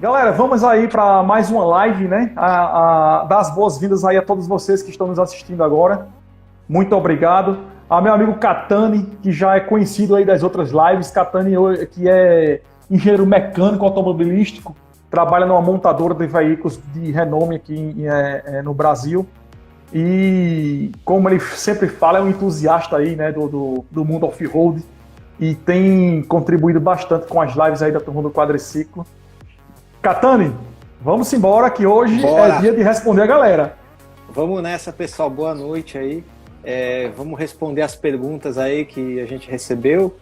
Galera, vamos aí para mais uma live, né? Dar as boas-vindas aí a todos vocês que estão nos assistindo agora. Muito obrigado. A meu amigo Catani, que já é conhecido aí das outras lives. Catani, que é engenheiro mecânico automobilístico, trabalha numa montadora de veículos de renome aqui no Brasil. E, como ele sempre fala, é um entusiasta aí, né, do mundo off-road e tem contribuído bastante com as lives aí da turma do quadriciclo. Catani, vamos embora que hoje Bora. É dia de responder a galera. Vamos nessa, pessoal. Boa noite aí. Vamos responder as perguntas aí que a gente recebeu.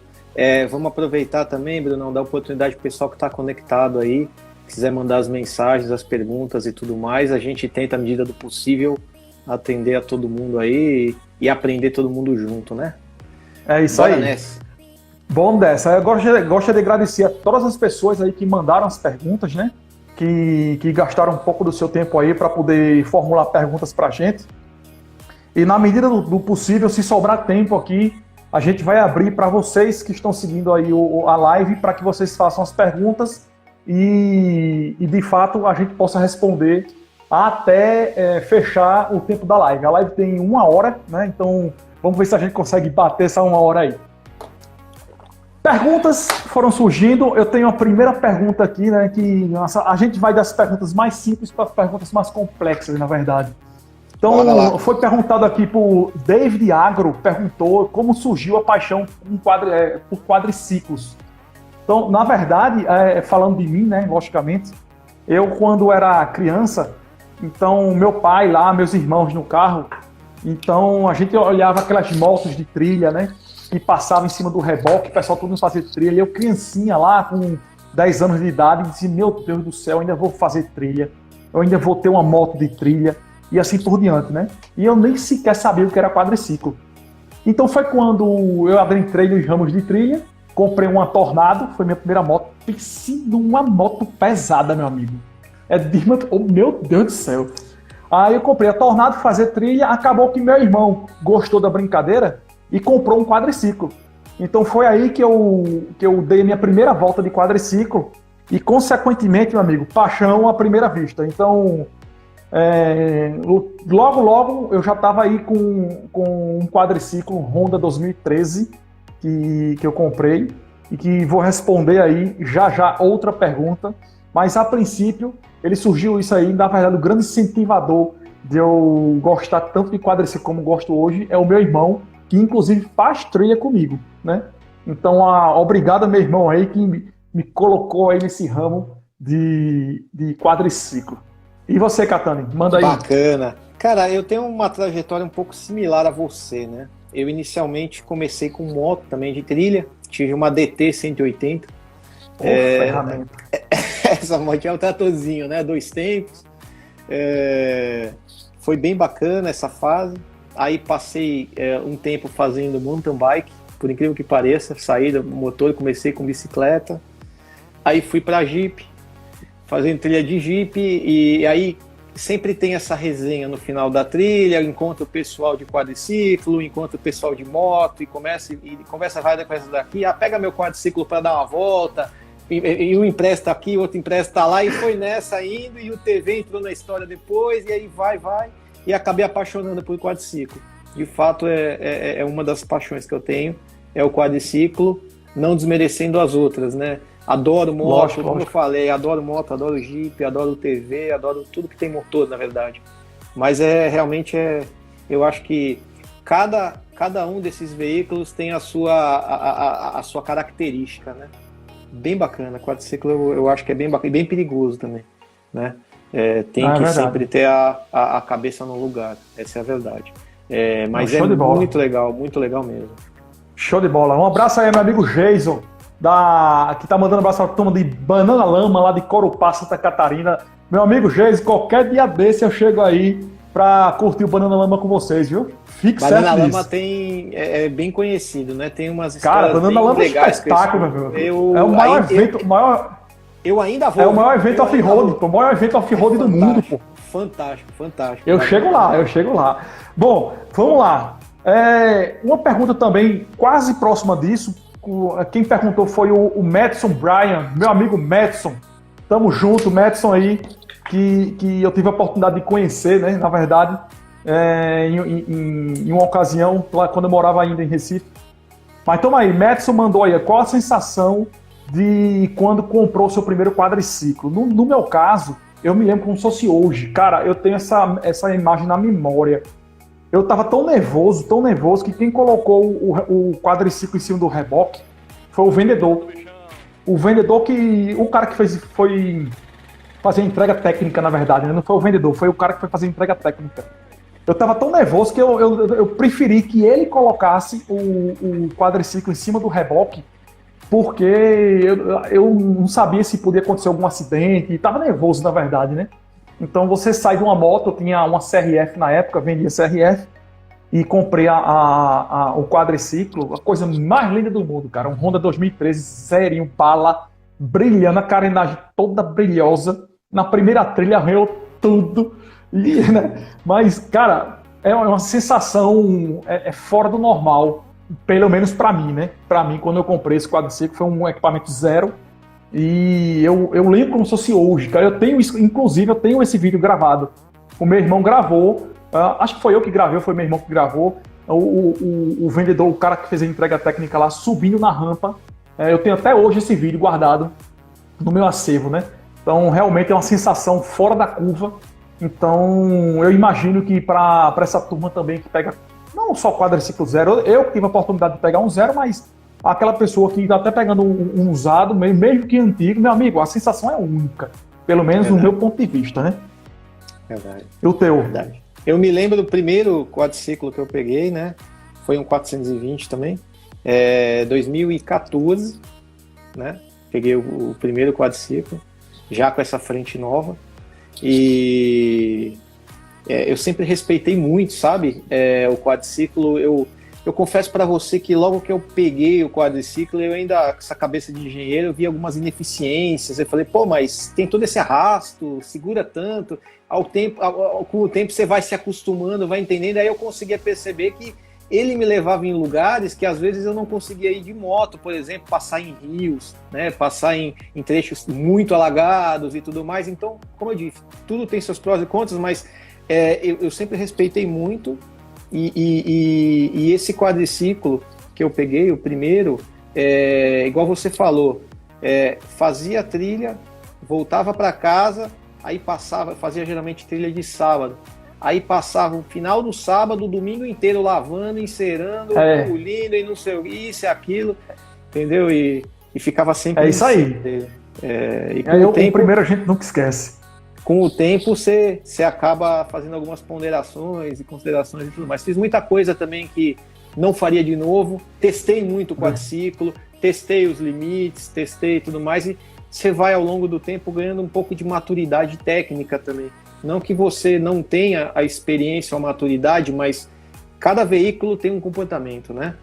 Vamos aproveitar também, Brunão, dar oportunidade para o pessoal que está conectado aí, quiser mandar as mensagens, as perguntas e tudo mais. A gente tenta, à medida do possível, atender a todo mundo aí e aprender todo mundo junto, né? É isso Bora aí. Nessa. Bom dessa. Eu gosto de agradecer a todas as pessoas aí que mandaram as perguntas, né? Que gastaram um pouco do seu tempo aí para poder formular perguntas para a gente. E na medida do possível, se sobrar tempo aqui, a gente vai abrir para vocês que estão seguindo aí a live para que vocês façam as perguntas e de fato a gente possa responder até fechar o tempo da live. A live tem 1 hora, né? Então vamos ver se a gente consegue bater essa 1 hora aí. Perguntas foram surgindo. Eu tenho a primeira pergunta aqui, né? Que a gente vai das perguntas mais simples para as perguntas mais complexas, na verdade. Então, foi perguntado aqui por David Agro, perguntou como surgiu a paixão por quadriciclos. Então, na verdade, falando de mim, né, logicamente, eu quando era criança, então meu pai lá, meus irmãos no carro, então a gente olhava aquelas motos de trilha, né, que passavam em cima do reboque, o pessoal todo mundo fazia trilha, e eu criancinha lá com 10 anos de idade, dizia, meu Deus do céu, eu ainda vou fazer trilha, eu ainda vou ter uma moto de trilha, e assim por diante, né? E eu nem sequer sabia o que era quadriciclo. Então foi quando eu adentrei nos ramos de trilha, comprei uma Tornado, foi minha primeira moto, pense numa moto pesada, meu amigo. Oh, meu Deus do céu. Aí eu comprei a Tornado, fazer trilha, acabou que meu irmão gostou da brincadeira e comprou um quadriciclo. Então foi aí que eu dei a minha primeira volta de quadriciclo e, consequentemente, meu amigo, paixão à primeira vista. Então... logo eu já estava aí com um quadriciclo Honda 2013 que eu comprei e que vou responder aí já outra pergunta, mas a princípio ele surgiu isso aí, na verdade o grande incentivador de eu gostar tanto de quadriciclo como gosto hoje é o meu irmão, que inclusive faz trilha comigo, né? Então obrigado meu irmão aí que me colocou aí nesse ramo de quadriciclo. E você, Catani? Manda aí. Bacana. Cara, eu tenho uma trajetória um pouco similar a você, né? Eu inicialmente comecei com moto também de trilha. Tive uma DT 180. Ferramenta. Essa moto é um tratorzinho, né? 2 tempos. Foi bem bacana essa fase. Aí passei um tempo fazendo mountain bike, por incrível que pareça. Saí do motor, comecei com bicicleta. Aí fui para Jeep, fazendo trilha de Jeep, e aí sempre tem essa resenha no final da trilha, encontra o pessoal de quadriciclo, encontra o pessoal de moto, e conversa vai daqui, pega meu quadriciclo para dar uma volta, e um empresta aqui, outro empresta lá, e foi nessa indo, e o TV entrou na história depois, e aí vai, e acabei apaixonando por quadriciclo. De fato, é uma das paixões que eu tenho, é o quadriciclo, não desmerecendo as outras, né? Adoro moto, Lógico. Eu falei, adoro moto, adoro Jeep, adoro TV, adoro tudo que tem motor, na verdade. Mas realmente eu acho que cada um desses veículos tem a sua característica, né? Bem bacana, quadriciclo eu acho que é bem bacana e bem perigoso também, né? Tem que verdade. sempre ter a cabeça no lugar, essa é a verdade. Mas Show de bola. muito legal mesmo. Show de bola. Um abraço aí, meu amigo Jason, que tá mandando um abraço pra turma de Banana Lama, lá de Corupá, Santa Catarina. Meu amigo Jason, qualquer dia desse eu chego aí pra curtir o Banana Lama com vocês, viu? Fique certo Banana nisso. Lama é bem conhecido, né? Tem umas Cara, histórias Banana Lama é um legais. espetáculo, meu amigo. É o maior evento... Eu ainda vou. É o maior evento off-road, pô. O maior evento off-road do mundo, pô. Fantástico. Eu chego lá. Bom, vamos lá. Uma pergunta também quase próxima disso. Quem perguntou foi o Madison Bryan, meu amigo Madison. Tamo junto, Madison aí, que eu tive a oportunidade de conhecer, né, na verdade, em uma ocasião, lá quando eu morava ainda em Recife. Mas toma aí, Madison mandou aí, qual a sensação de quando comprou o seu primeiro quadriciclo? No meu caso, eu me lembro como se fosse hoje. Cara, eu tenho essa imagem na memória. Eu tava tão nervoso, que quem colocou o quadriciclo em cima do reboque foi o vendedor. O cara que foi fazer a entrega técnica, na verdade, né? Não foi o vendedor, foi o cara que foi fazer a entrega técnica. Eu tava tão nervoso que eu preferi que ele colocasse o quadriciclo em cima do reboque, porque eu não sabia se podia acontecer algum acidente, e tava nervoso, na verdade, né? Então você sai de uma moto, eu tinha uma CRF na época, vendia CRF, e comprei o quadriciclo, a coisa mais linda do mundo, cara. Um Honda 2013, zerinho, pala, brilhando, a carenagem toda brilhosa. Na primeira trilha arranhou tudo. Né? Mas, cara, é uma sensação fora do normal, pelo menos pra mim, né? Pra mim, quando eu comprei esse quadriciclo, foi um equipamento zero. E eu lembro como se fosse hoje, cara. Inclusive, eu tenho esse vídeo gravado. O meu irmão gravou. Acho que foi eu que gravei, foi meu irmão que gravou. O vendedor, o cara que fez a entrega técnica lá, subindo na rampa. Eu tenho até hoje esse vídeo guardado no meu acervo, né? Então, realmente é uma sensação fora da curva. Então, eu imagino que para essa turma também que pega não só quadriciclo zero, eu tive a oportunidade de pegar um zero, mas aquela pessoa que está até pegando um usado, mesmo que antigo, meu amigo, a sensação é única. Pelo menos no meu ponto de vista, né? Verdade. E o teu? Verdade. Eu me lembro do primeiro quadriciclo que eu peguei, né? Foi um 420 também. 2014, né? Peguei o primeiro quadriciclo, já com essa frente nova. E eu sempre respeitei muito, sabe? O quadriciclo, eu confesso para você que logo que eu peguei o quadriciclo, eu ainda, com essa cabeça de engenheiro, eu vi algumas ineficiências. Eu falei, pô, mas tem todo esse arrasto, segura tanto. Com o tempo você vai se acostumando, vai entendendo. Aí eu conseguia perceber que ele me levava em lugares que às vezes eu não conseguia ir de moto, por exemplo, passar em rios, né? Passar em trechos muito alagados e tudo mais. Então, como eu disse, tudo tem seus prós e contras, mas eu sempre respeitei muito. E esse quadriciclo que eu peguei, o primeiro, igual você falou, fazia trilha, voltava para casa, aí fazia geralmente trilha de sábado, aí passava o final do sábado, o domingo inteiro lavando, encerando, pulindo e não sei isso e aquilo, entendeu? E ficava sempre... É isso aí. O primeiro a gente nunca esquece. Com o tempo você acaba fazendo algumas ponderações e considerações e tudo mais. Fiz muita coisa também que não faria de novo, testei muito o quadriciclo, testei os limites, testei tudo mais, e você vai ao longo do tempo ganhando um pouco de maturidade técnica também. Não que você não tenha a experiência ou a maturidade, mas cada veículo tem um comportamento, né?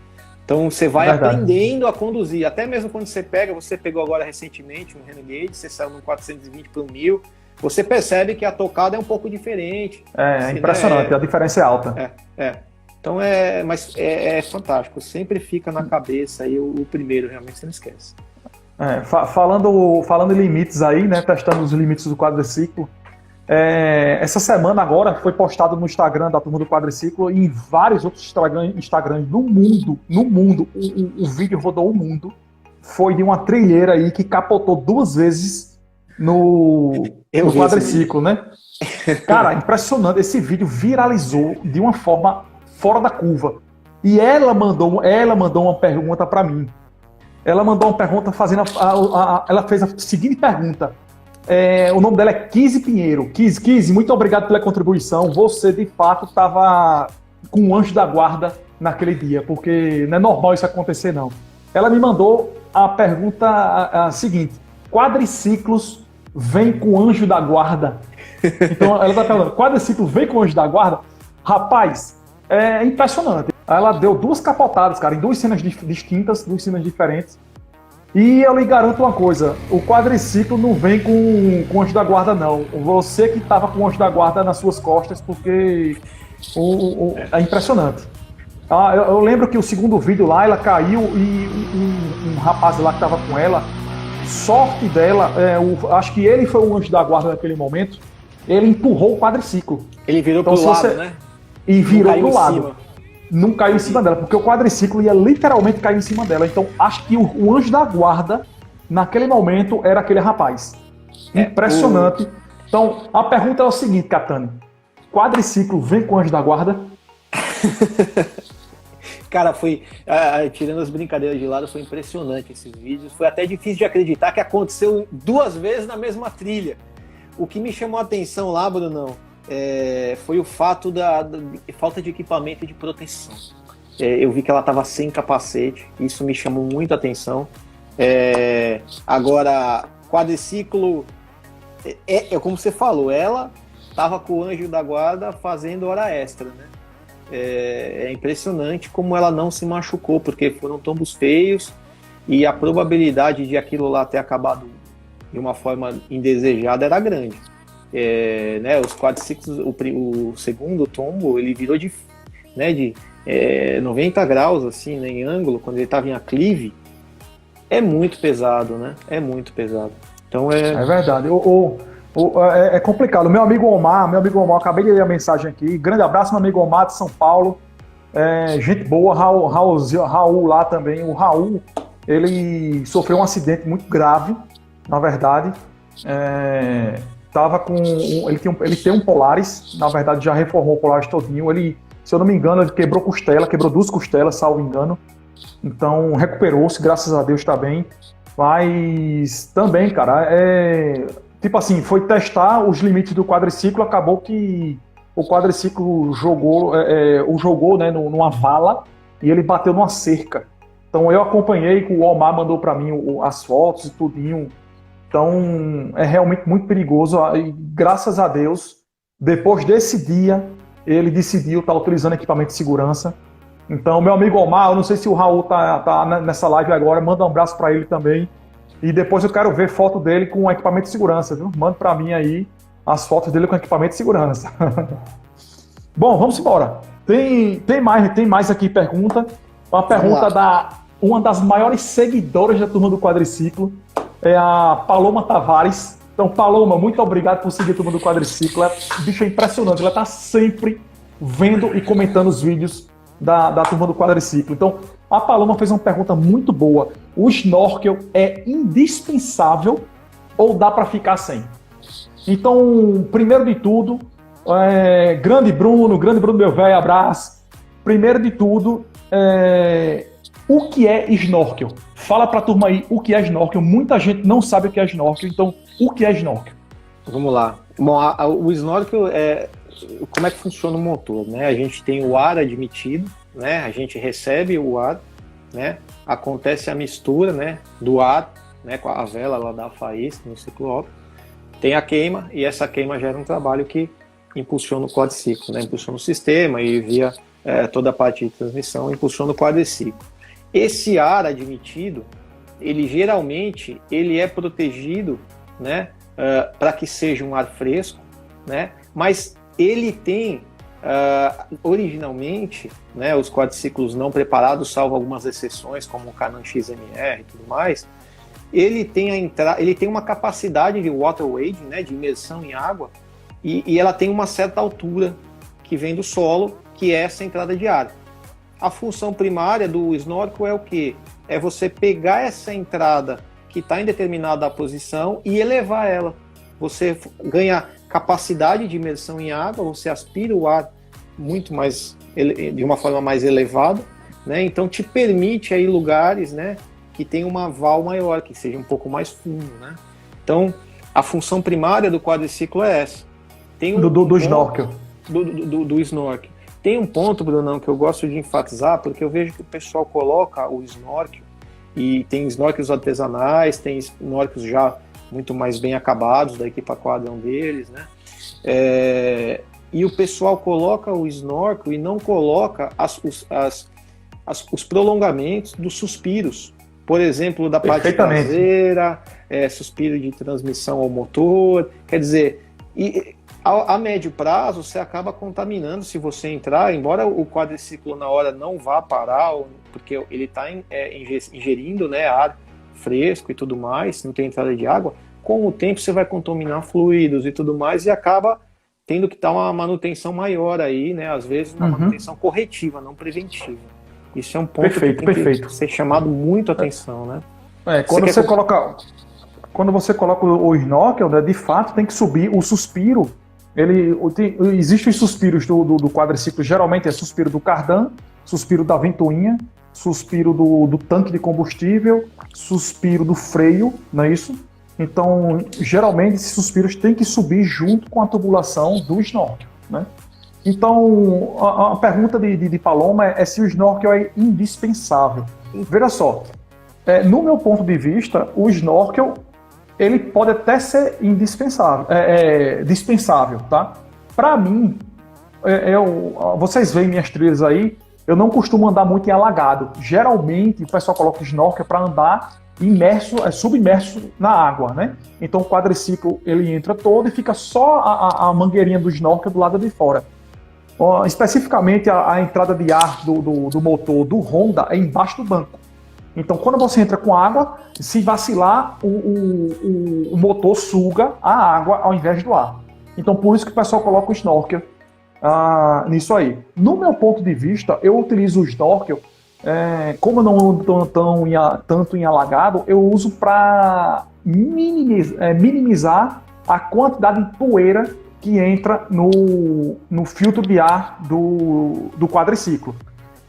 Então você vai aprendendo a conduzir, até mesmo quando você pegou agora recentemente um Renegade, você saiu no 420 para 1000, você percebe que a tocada é um pouco diferente. É impressionante, a diferença é alta. Então mas é fantástico, sempre fica na cabeça aí o primeiro, realmente você não esquece. Falando em limites aí, né, testando os limites do quadriciclo, essa semana agora foi postado no Instagram da turma do quadriciclo e em vários outros Instagrams no mundo, o vídeo rodou o mundo, foi de uma trilheira aí que capotou 2 vezes no quadriciclo, né? Cara, impressionante. Esse vídeo viralizou de uma forma fora da curva. E ela mandou uma pergunta para mim. Ela mandou uma pergunta fazendo ela fez a seguinte pergunta. O nome dela é Kizzy Pinheiro. Kizzy, muito obrigado pela contribuição. Você, de fato, estava com um anjo da guarda naquele dia, porque não é normal isso acontecer, não. Ela me mandou a pergunta seguinte. Quadriciclos vem com anjo da guarda? Então ela está falando, quadriciclo vem com anjo da guarda? Rapaz, é impressionante. Ela deu 2 capotadas, cara, em 2 cenas distintas, 2 cenas diferentes. E eu lhe garanto uma coisa, o quadriciclo não vem com anjo da guarda, não. Você que estava com o anjo da guarda nas suas costas, porque é impressionante. Eu lembro que o segundo vídeo lá, ela caiu e um rapaz lá que estava com ela sorte dela, acho que ele foi o anjo da guarda naquele momento, ele empurrou o quadriciclo. Ele virou pro lado, né? E virou pro lado. Não caiu em cima dela, porque o quadriciclo ia literalmente cair em cima dela. Então, acho que o anjo da guarda, naquele momento, era aquele rapaz. Impressionante. Então, a pergunta é o seguinte, Catani. Quadriciclo vem com o anjo da guarda? Cara, foi, tirando as brincadeiras de lado, foi impressionante esses vídeos. Foi até difícil de acreditar que aconteceu 2 vezes na mesma trilha. O que me chamou a atenção lá, Brunão, foi o fato da falta de equipamento e de proteção. Eu vi que ela estava sem capacete, isso me chamou muito a atenção. Agora, quadriciclo, como você falou, ela estava com o anjo da guarda fazendo hora extra, né? É impressionante como ela não se machucou, porque foram tombos feios e a probabilidade de aquilo lá ter acabado de uma forma indesejada era grande. Né, os quadriciclos, o segundo tombo, ele virou de 90 graus, assim, né, em ângulo, quando ele estava em aclive. É muito pesado, né? É muito pesado. Então É verdade. É complicado. Meu amigo Omar, acabei de ler a mensagem aqui. Grande abraço, meu amigo Omar de São Paulo. Gente boa, Raul lá também. O Raul, ele sofreu um acidente muito grave, na verdade. Ele tem um Polaris, na verdade já reformou o Polaris todinho. Ele, se eu não me engano, ele quebrou 2 costelas, salvo engano. Então recuperou-se, graças a Deus, está bem. Mas também, cara, tipo assim, foi testar os limites do quadriciclo, acabou que o quadriciclo jogou, né, numa vala e ele bateu numa cerca. Então eu acompanhei, o Omar mandou para mim as fotos e tudinho. Então é realmente muito perigoso e graças a Deus, depois desse dia, ele decidiu estar utilizando equipamento de segurança. Então, meu amigo Omar, eu não sei se o Raul tá nessa live agora, manda um abraço para ele também. E depois eu quero ver foto dele com equipamento de segurança, viu? Manda para mim aí as fotos dele com equipamento de segurança. Bom, vamos embora. Tem mais aqui pergunta. Uma pergunta uma das maiores seguidoras da Turma do Quadriciclo, é a Paloma Tavares. Então, Paloma, muito obrigado por seguir a Turma do Quadriciclo. Bicho, é impressionante. Ela tá sempre vendo e comentando os vídeos da Turma do Quadriciclo. Então, a Paloma fez uma pergunta muito boa. O snorkel é indispensável ou dá para ficar sem? Então, primeiro de tudo, grande Bruno meu velho, abraço. Primeiro de tudo, o que é snorkel? Fala pra turma aí o que é snorkel. Muita gente não sabe o que é snorkel, então o que é snorkel? Vamos lá. Bom, o snorkel como é que funciona o motor, né? A gente tem o ar admitido, né? A gente recebe o ar, né? Acontece a mistura, né, do ar, né, com a vela lá da faísca no ciclo óptico. Tem a queima e essa queima gera um trabalho que impulsiona o quadriciclo, né? Impulsiona o sistema e via toda a parte de transmissão impulsiona o quadriciclo. Esse ar admitido, ele geralmente é protegido, né, para que seja um ar fresco, né? Mas ele tem originalmente, né, os quadriciclos não preparados, salvo algumas exceções, como o Canon XMR e tudo mais, ele tem uma capacidade de water wading, né, de imersão em água, e ela tem uma certa altura que vem do solo, que é essa entrada de ar. A função primária do snorkel é o quê? É você pegar essa entrada que está em determinada posição e elevar ela. Você ganha capacidade de imersão em água, você aspira o ar muito mais, de uma forma mais elevada, né? Então te permite aí lugares, né, que tem uma val maior, que seja um pouco mais fundo, né? Então a função primária do quadriciclo é essa. Tem do snorkel. Do snorkel. Tem um ponto, Brunão, que eu gosto de enfatizar, porque eu vejo que o pessoal coloca o snorkel, e tem snorkels artesanais, tem snorkels já muito mais bem acabados, da equipa Quadra é um deles, né? E o pessoal coloca o snorkel e não coloca os prolongamentos dos suspiros. Por exemplo, da parte traseira, suspiro de transmissão ao motor. Quer dizer, a médio prazo você acaba contaminando se você entrar, embora o quadriciclo na hora não vá parar, porque ele está ingerindo, né, ar fresco e tudo mais, não tem entrada de água, com o tempo você vai contaminar fluidos e tudo mais e acaba tendo que dar uma manutenção maior aí, né? Às vezes uma manutenção corretiva, não preventiva. Isso é um ponto que tem que ser chamado muito atenção, né? Quando você coloca o snorkel, né, de fato tem que subir o suspiro. Existem os suspiros do quadriciclo, geralmente é suspiro do cardan, suspiro da ventoinha, suspiro do tanque de combustível, suspiro do freio, não é isso? Então, geralmente, esses suspiros têm que subir junto com a tubulação do snorkel, né? Então, a pergunta de Paloma é se o snorkel é indispensável. Veja só, no meu ponto de vista, o snorkel ele pode até ser indispensável, dispensável, tá? Para mim, vocês veem minhas trilhas aí, eu não costumo andar muito em alagado. Geralmente, o pessoal coloca o snorkel para andar submerso na água, né? Então o quadriciclo ele entra todo e fica só a mangueirinha do snorkel do lado de fora. Especificamente a entrada de ar do motor do Honda é embaixo do banco. Então quando você entra com água, se vacilar, o motor suga a água ao invés do ar. Então por isso que o pessoal coloca o snorkel nisso aí. No meu ponto de vista, eu utilizo o snorkel. Como eu não ando tanto em alagado, eu uso para minimizar a quantidade de poeira que entra no filtro de ar do quadriciclo.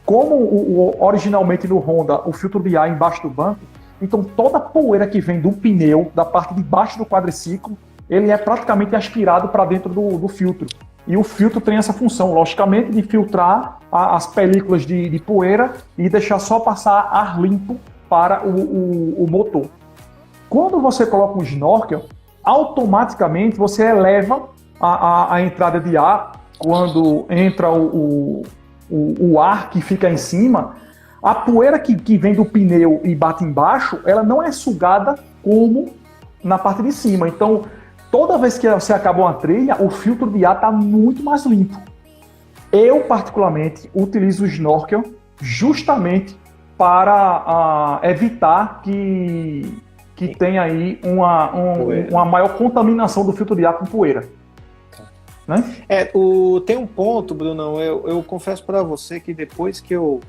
Como originalmente no Honda o filtro de ar é embaixo do banco, então toda a poeira que vem do pneu, da parte de baixo do quadriciclo, ele é praticamente aspirado para dentro do filtro. E o filtro tem essa função, logicamente, de filtrar as películas de poeira e deixar só passar ar limpo para o motor. Quando você coloca um snorkel, automaticamente você eleva a entrada de ar. Quando entra o ar que fica em cima, a poeira que vem do pneu e bate embaixo, ela não é sugada como na parte de cima. Então, toda vez que você acaba uma trilha, o filtro de ar está muito mais limpo. Eu, particularmente, utilizo o snorkel justamente para evitar que tenha aí uma maior contaminação do filtro de ar com poeira. Né? Tem um ponto, Brunão, eu confesso para você que depois que eu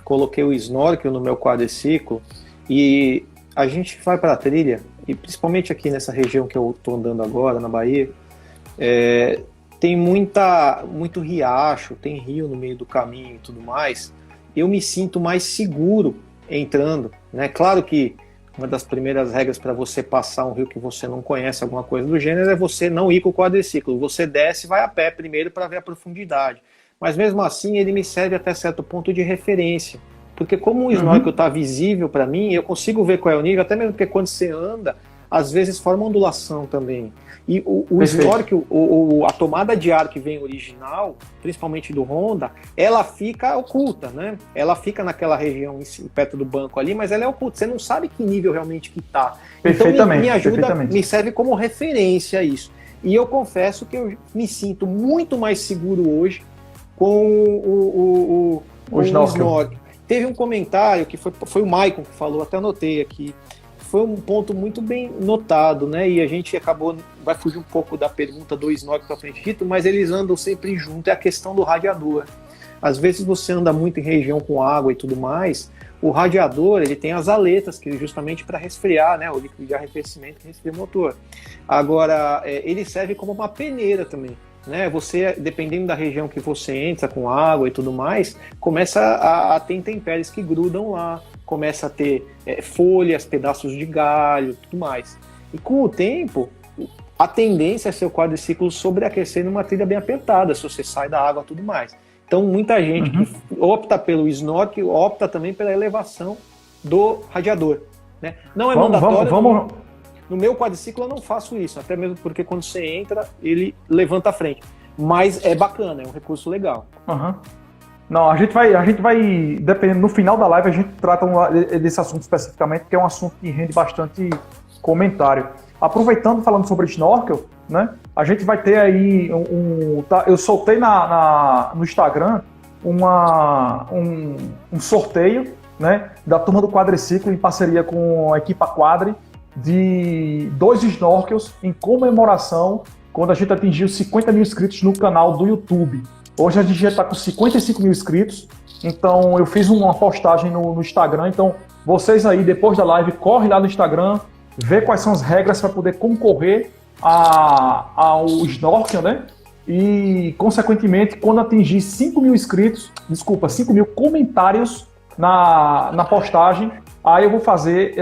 coloquei o snorkel no meu quadriciclo e a gente vai para a trilha, e principalmente aqui nessa região que eu estou andando agora, na Bahia, tem muito riacho, tem rio no meio do caminho e tudo mais, eu me sinto mais seguro entrando, né? Claro que uma das primeiras regras para você passar um rio que você não conhece, alguma coisa do gênero, é você não ir com o quadriciclo. Você desce e vai a pé primeiro para ver a profundidade. Mas mesmo assim, ele me serve até certo ponto de referência. Porque como o snorkel está visível para mim, eu consigo ver qual é o nível, até mesmo porque quando você anda, às vezes forma ondulação também. E o snorkel, a tomada de ar que vem original, principalmente do Honda, ela fica oculta, né? Ela fica naquela região perto do banco ali, mas ela é oculta. Você não sabe que nível realmente que está. Então me ajuda, me serve como referência a isso. E eu confesso que eu me sinto muito mais seguro hoje com o snorkel. Teve um comentário que foi o Maicon que falou, até anotei aqui. Foi um ponto muito bem notado, né? E a gente vai fugir um pouco da pergunta do snorkel para frente dito, mas eles andam sempre junto, é a questão do radiador. Às vezes você anda muito em região com água e tudo mais, o radiador ele tem as aletas, que justamente para resfriar, né? O líquido de arrefecimento que resfria o motor. Agora, ele serve como uma peneira também. Né, você, dependendo da região que você entra com água e tudo mais, começa a ter intempéries que grudam lá, começa a ter folhas, pedaços de galho, tudo mais. E com o tempo, a tendência é seu quadriciclo sobreaquecer numa trilha bem apertada, se você sai da água e tudo mais. Então, muita gente que opta pelo snorkel, opta também pela elevação do radiador. Né? Não é mandatório. No meu quadriciclo eu não faço isso, até mesmo porque quando você entra, ele levanta a frente. Mas é bacana, é um recurso legal. Não, a gente vai, dependendo, no final da live a gente trata desse assunto especificamente, porque é um assunto que rende bastante comentário. Aproveitando, falando sobre snorkel, né, a gente vai ter aí eu soltei no Instagram um sorteio né, da turma do Quadriciclo, em parceria com a Equipa Quadri, de 2 snorkels em comemoração quando a gente atingiu 50 mil inscritos no canal do YouTube. Hoje a gente já está com 55 mil inscritos, então eu fiz uma postagem no Instagram, então vocês aí, depois da live, corre lá no Instagram, vê quais são as regras para poder concorrer ao snorkel, né? E, consequentemente, quando atingir 5 mil inscritos, 5 mil comentários na postagem, aí eu vou fazer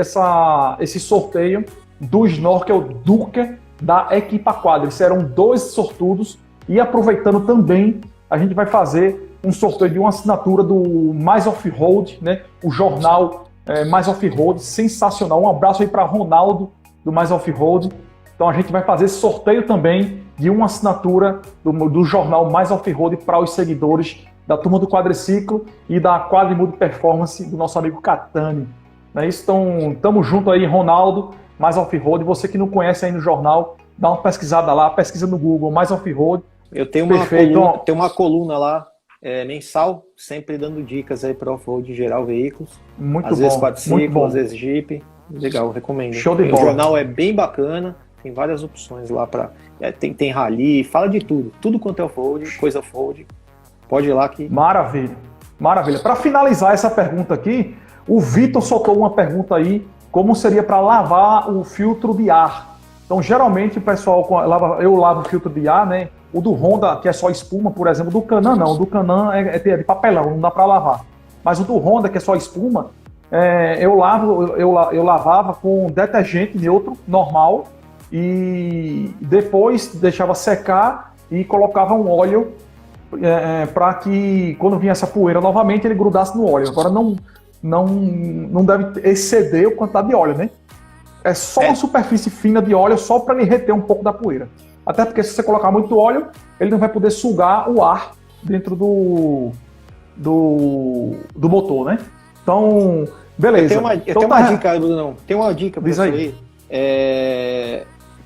esse sorteio do snorkel Duker da Equipa Quadri. Serão 2 sortudos e, aproveitando também, a gente vai fazer um sorteio de uma assinatura do Mais Off-Road, né? O jornal Mais Off-Road, sensacional. Um abraço aí para Ronaldo do Mais Off-Road. Então a gente vai fazer esse sorteio também de uma assinatura do jornal Mais Off-Road para os seguidores da turma do Quadriciclo e da Quadrimundo Performance do nosso amigo Catani. Não é isso? Então, tamo junto aí, Ronaldo, Mais Off-Road. Você que não conhece aí no jornal, dá uma pesquisada lá, pesquisa no Google, Mais Off-Road. Eu tenho uma coluna lá, mensal, sempre dando dicas aí para off-road geral, veículos. Muito às bom. Vezes quadriciclo, às vezes Jeep. Legal, recomendo. Show de bola. O jornal é bem bacana, tem várias opções lá para tem rally, fala de tudo quanto é off-road, coisa off-road. Pode ir lá que... Maravilha. Para finalizar essa pergunta aqui, o Vitor soltou uma pergunta aí, como seria para lavar o filtro de ar. Então, geralmente, o pessoal, eu lavo o filtro de ar, né? O do Honda, que é só espuma, por exemplo, do Canan não. O do Canan é de papelão, não dá para lavar. Mas o do Honda, que é só espuma, eu lavava com detergente neutro, normal, e depois deixava secar e colocava um óleo para que, quando vinha essa poeira novamente, ele grudasse no óleo. Agora não deve exceder a quantidade de óleo, né? É só uma superfície fina de óleo, só para ele reter um pouco da poeira. Até porque se você colocar muito óleo, ele não vai poder sugar o ar dentro do motor, né? Então, beleza. Eu tenho uma dica, Bruno. Tem uma dica para você aí.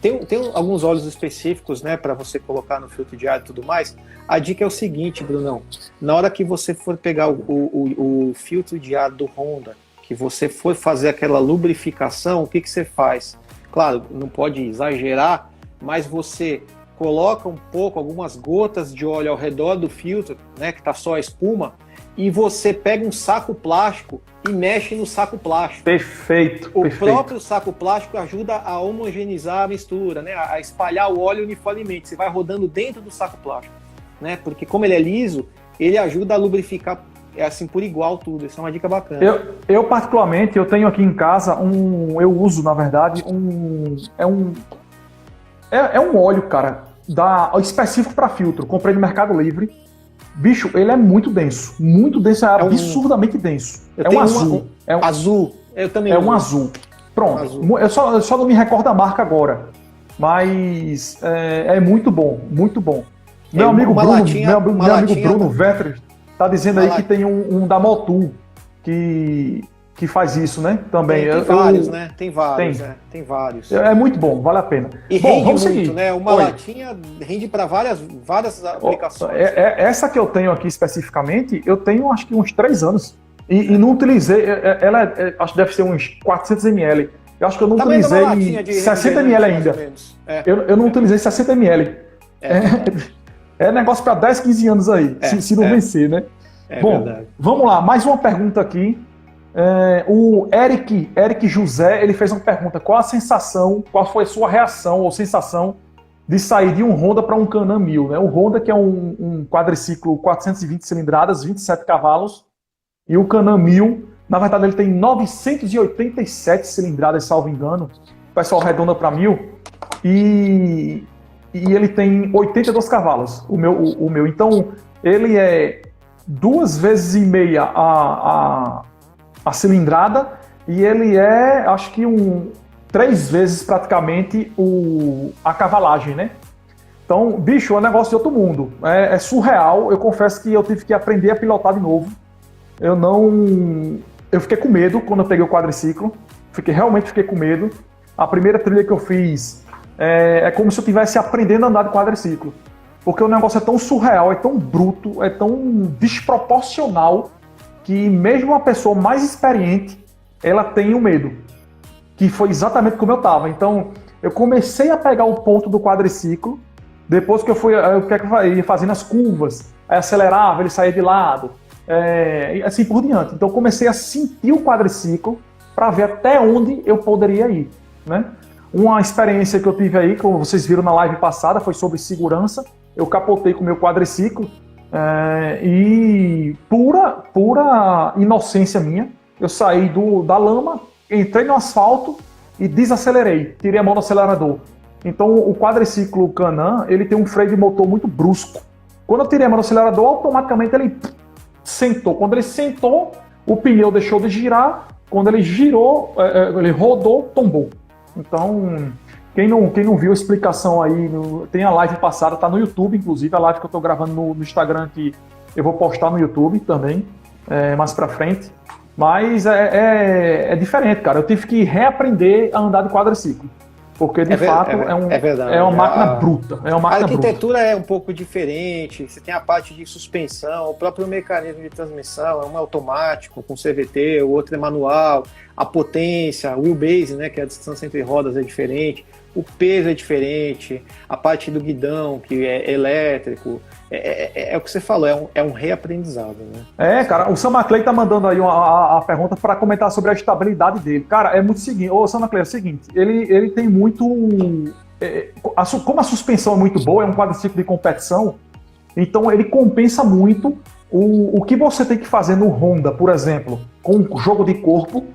Tem alguns óleos específicos, né, para você colocar no filtro de ar e tudo mais. A dica é o seguinte, Brunão. Na hora que você for pegar o filtro de ar do Honda, que você for fazer aquela lubrificação, o que você faz? Claro, não pode exagerar, mas você coloca um pouco, algumas gotas de óleo ao redor do filtro, né, que está só a espuma, e você pega um saco plástico e mexe no saco plástico. Perfeito. O próprio saco plástico ajuda a homogeneizar a mistura, né, a espalhar o óleo uniformemente. Você vai rodando dentro do saco plástico, né, porque como ele é liso, ele ajuda a lubrificar assim por igual tudo. Isso é uma dica bacana. Eu particularmente, eu tenho aqui em casa eu uso, na verdade, é um óleo, cara, específico para filtro. Comprei no Mercado Livre. Bicho, ele é muito denso, absurdamente denso. É um azul. Azul. Eu também uso. Um azul. Pronto. Azul. Eu só não me recordo a marca agora, mas é muito bom, muito bom. Meu amigo Bruno Vetri tá dizendo aí que tem um da Motul que faz isso, né? Também. Tem vários, né? Tem vários. É muito bom, vale a pena. E bom, rende vamos muito, seguir. Né? Uma latinha rende para várias aplicações. Essa que eu tenho aqui especificamente, eu tenho acho que uns 3 anos. E não utilizei, acho que deve ser uns 400 ml. Eu acho que eu não utilizei 60 ml ainda. Eu não utilizei 60 ml. É negócio para 10, 15 anos aí, se não vencer, né? Bom, verdade. Vamos lá, mais uma pergunta aqui. O Eric José, ele fez uma pergunta: qual foi a sua reação ou sensação de sair de um Honda para um Can-Am 1000, né? O Honda, que é um quadriciclo 420 cilindradas, 27 cavalos, e o Can-Am 1000, na verdade ele tem 987 cilindradas, salvo engano, o pessoal arredonda para 1000, e ele tem 82 cavalos, o meu. Então, ele é 2,5 vezes a cilindrada, e ele é, acho que 3 vezes praticamente a cavalagem, né? Então, bicho, é um negócio de outro mundo. É surreal. Eu confesso que eu tive que aprender a pilotar de novo. Eu fiquei com medo quando eu peguei o quadriciclo. Realmente fiquei com medo. A primeira trilha que eu fiz é como se eu estivesse aprendendo a andar de quadriciclo. Porque o negócio é tão surreal, é tão bruto, é tão desproporcional que mesmo uma pessoa mais experiente, ela tem o medo, que foi exatamente como eu estava. Então, eu comecei a pegar o ponto do quadriciclo, depois que eu ia fazendo as curvas, aí acelerava, ele saía de lado, e assim por diante. Então, eu comecei a sentir o quadriciclo para ver até onde eu poderia ir, né? Uma experiência que eu tive aí, como vocês viram na live passada, foi sobre segurança. Eu capotei com o meu quadriciclo e pura inocência minha, eu saí da lama, entrei no asfalto e desacelerei, tirei a mão do acelerador. Então o quadriciclo Can-Am, ele tem um freio de motor muito brusco. Quando eu tirei a mão do acelerador, automaticamente ele sentou. Quando ele sentou, o pneu deixou de girar. Quando ele girou, ele rodou, tombou. Então, quem não viu a explicação aí, tem a live passada, tá no YouTube, inclusive, a live que eu tô gravando no Instagram, que eu vou postar no YouTube também, mais pra frente. Mas é diferente, cara. Eu tive que reaprender a andar de quadriciclo. Porque, de fato, é uma máquina bruta. A arquitetura é um pouco diferente. Você tem a parte de suspensão, o próprio mecanismo de transmissão é um automático, com CVT, o outro é manual. A potência, o wheelbase, né, que é a distância entre rodas, é diferente. O peso é diferente. A parte do guidão, que é elétrico. É o que você falou, é um reaprendizado, né? Cara, o Sam McClay tá mandando aí a pergunta para comentar sobre a estabilidade dele. Cara, é muito seguinte. Ô, Sam McClay, é o seguinte, ele tem muito... como a suspensão é muito boa, é um quadriciclo de competição, então ele compensa muito o que você tem que fazer no Honda, por exemplo, com o jogo de corpo,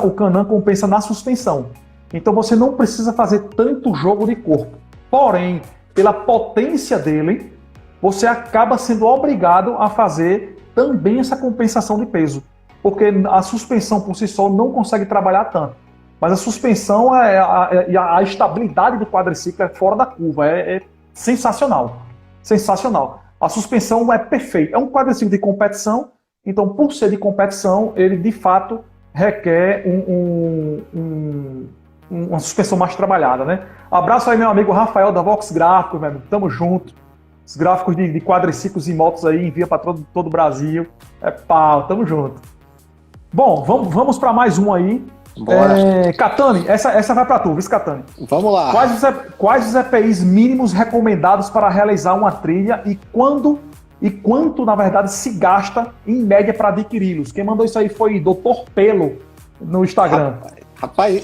o Can-Am compensa na suspensão. Então você não precisa fazer tanto jogo de corpo. Porém, pela potência dele, você acaba sendo obrigado a fazer também essa compensação de peso. Porque a suspensão por si só não consegue trabalhar tanto. Mas a suspensão e a estabilidade do quadriciclo é fora da curva. É sensacional. Sensacional. A suspensão é perfeita. É um quadriciclo de competição, então por ser de competição, ele de fato requer uma suspensão mais trabalhada, né? Abraço aí, meu amigo Rafael da Vox Gráficos, meu amigo. Tamo junto. Os gráficos de quadriciclos e motos aí envia para todo o Brasil. Pau, tamo junto. Bom, vamos para mais um aí. Catani, essa vai para tu, viu, Catani? Vamos lá. Quais os EPIs mínimos recomendados para realizar uma trilha e quanto, na verdade, se gasta em média para adquiri-los? Quem mandou isso aí foi Dr. Pelo no Instagram. Rapaz,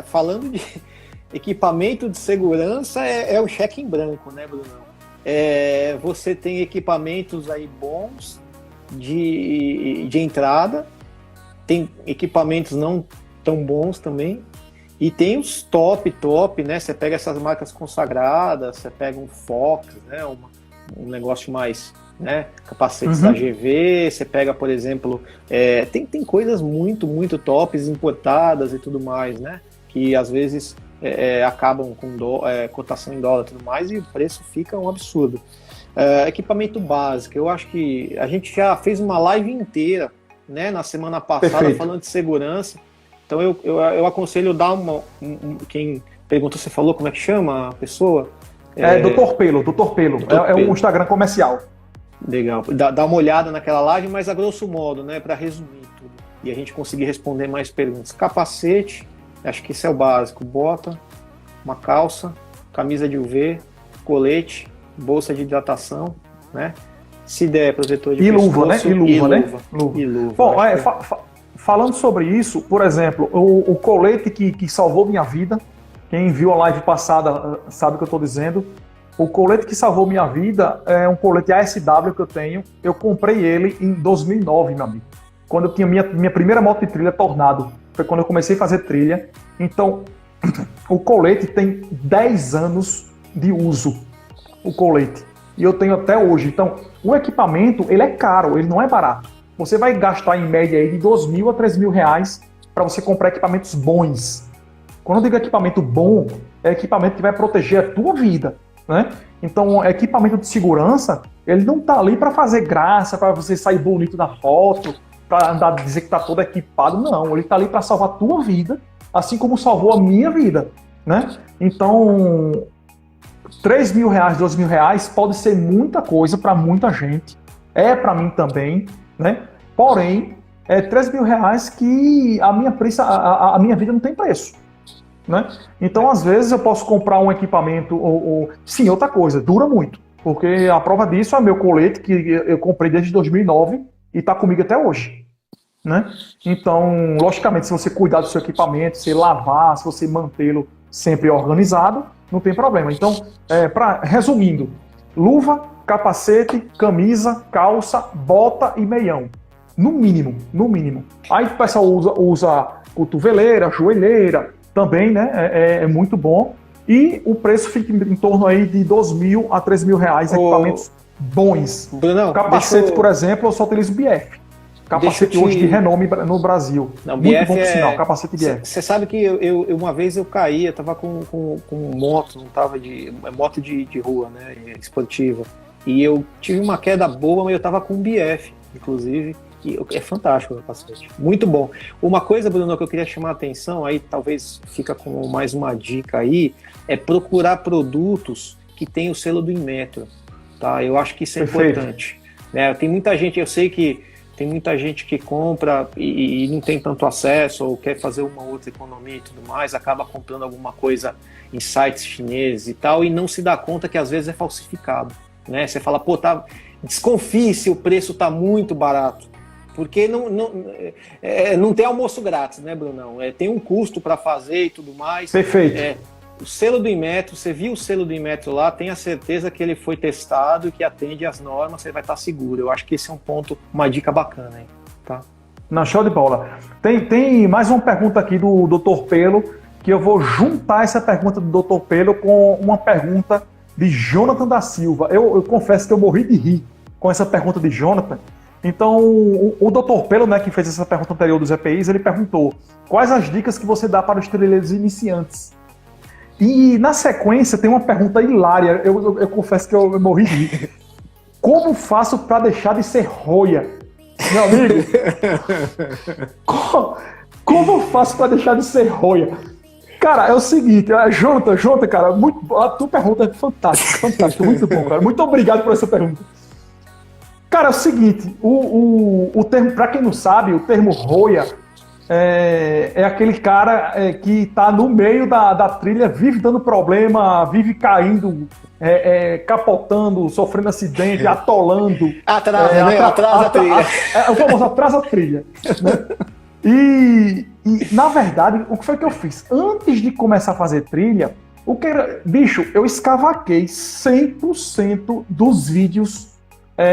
falando de equipamento de segurança, é um cheque em branco, né, Bruno? Você tem equipamentos aí bons de entrada, tem equipamentos não tão bons também, e tem os top, né? Você pega essas marcas consagradas, você pega um Fox, né? Um negócio mais, né? Capacetes da GV, você pega, por exemplo, tem coisas muito, muito tops, importadas e tudo mais, né? Que às vezes acabam com cotação em dólar e tudo mais, e o preço fica um absurdo. Equipamento básico, eu acho que a gente já fez uma live inteira, né? Na semana passada, perfeito, falando de segurança. Então eu aconselho dar quem perguntou, você falou como é que chama a pessoa? Dr. Pelo. É um Instagram comercial. Legal. Dá uma olhada naquela live, mas a grosso modo, né, para resumir tudo. E a gente conseguir responder mais perguntas. Capacete, acho que isso é o básico. Bota, uma calça, camisa de UV, colete, bolsa de hidratação, né? Se der, protetor de pescoço. Luva, né? E luva. Bom, falando sobre isso, por exemplo, o colete que salvou minha vida, quem viu a live passada sabe o que eu estou dizendo. O colete que salvou minha vida é um colete ASW que eu tenho. Eu comprei ele em 2009, meu amigo. Quando eu tinha minha primeira moto de trilha, Tornado. Foi quando eu comecei a fazer trilha. Então, o colete tem 10 anos de uso. O colete. E eu tenho até hoje. Então, o equipamento, ele é caro, ele não é barato. Você vai gastar em média aí de R$2.000 a R$3.000 para você comprar equipamentos bons. Quando eu digo equipamento bom, é equipamento que vai proteger a tua vida, né? Então, equipamento de segurança, ele não tá ali para fazer graça, para você sair bonito na foto, para andar dizer que tá todo equipado, não. Ele tá ali para salvar a tua vida, assim como salvou a minha vida, né? Então, R$3.000, R$2.000 pode ser muita coisa para muita gente. Para mim também, né? Porém, é 13 mil reais que a minha vida não tem preço. Né? Então, às vezes, eu posso comprar um equipamento, sim, outra coisa, dura muito. Porque a prova disso é meu colete, que eu comprei desde 2009 e está comigo até hoje. Né? Então, logicamente, se você cuidar do seu equipamento, se lavar, se você mantê-lo sempre organizado, não tem problema. Então, resumindo, luva, capacete, camisa, calça, bota e meião. No mínimo, no mínimo. Aí o pessoal usa cotoveleira, joelheira, também, né? É muito bom. E o preço fica em torno aí de 2 mil a 3 mil reais, equipamentos bons. Brunão, capacete, por exemplo, eu só utilizo BF. Capacete hoje de renome no Brasil. Não, muito BF bom por sinal, capacete BF. Você sabe que uma vez eu caí, eu tava com moto, não tava moto de rua, né, esportiva. E eu tive uma queda boa, mas eu tava com BF, inclusive. É fantástico o capacete, muito bom. Uma coisa, Bruno, que eu queria chamar a atenção, aí talvez fica como mais uma dica aí, é procurar produtos que tem o selo do Inmetro, tá? Eu acho que isso é importante. Né? Tem muita gente, eu sei que tem muita gente que compra e não tem tanto acesso, ou quer fazer uma outra economia e tudo mais, acaba comprando alguma coisa em sites chineses e tal, e não se dá conta que às vezes é falsificado. Né? Você fala, pô, desconfie se o preço tá muito barato. Porque não tem almoço grátis, né, Brunão? Tem um custo para fazer e tudo mais. Perfeito. O selo do Inmetro, você viu o selo do Inmetro lá, tenha certeza que ele foi testado e que atende às normas, você vai estar seguro. Eu acho que esse é um ponto, uma dica bacana, hein? Tá? Na show de bola. Tem mais uma pergunta aqui do Dr. Pelo, que eu vou juntar essa pergunta do Dr. Pelo com uma pergunta de Jonathan da Silva. Eu confesso que eu morri de rir com essa pergunta de Jonathan. Então, o Dr. Pelo, né, que fez essa pergunta anterior dos EPIs, ele perguntou quais as dicas que você dá para os trilheiros iniciantes. E, na sequência, tem uma pergunta hilária, eu confesso que eu morri de rir. Como faço para deixar de ser roia? Meu amigo, como eu faço para deixar de ser roia? Cara, é o seguinte, Jonathan, cara, a tua pergunta é fantástica, muito bom, cara. Muito obrigado por essa pergunta. Cara, é o seguinte, o termo, pra quem não sabe, o termo roia é aquele cara que tá no meio da trilha, vive dando problema, vive caindo, capotando, sofrendo acidente, atolando. Atrasa a trilha. O famoso atrasa a trilha. Né? E, na verdade, o que foi que eu fiz? Antes de começar a fazer trilha, bicho, eu escavaquei 100% dos vídeos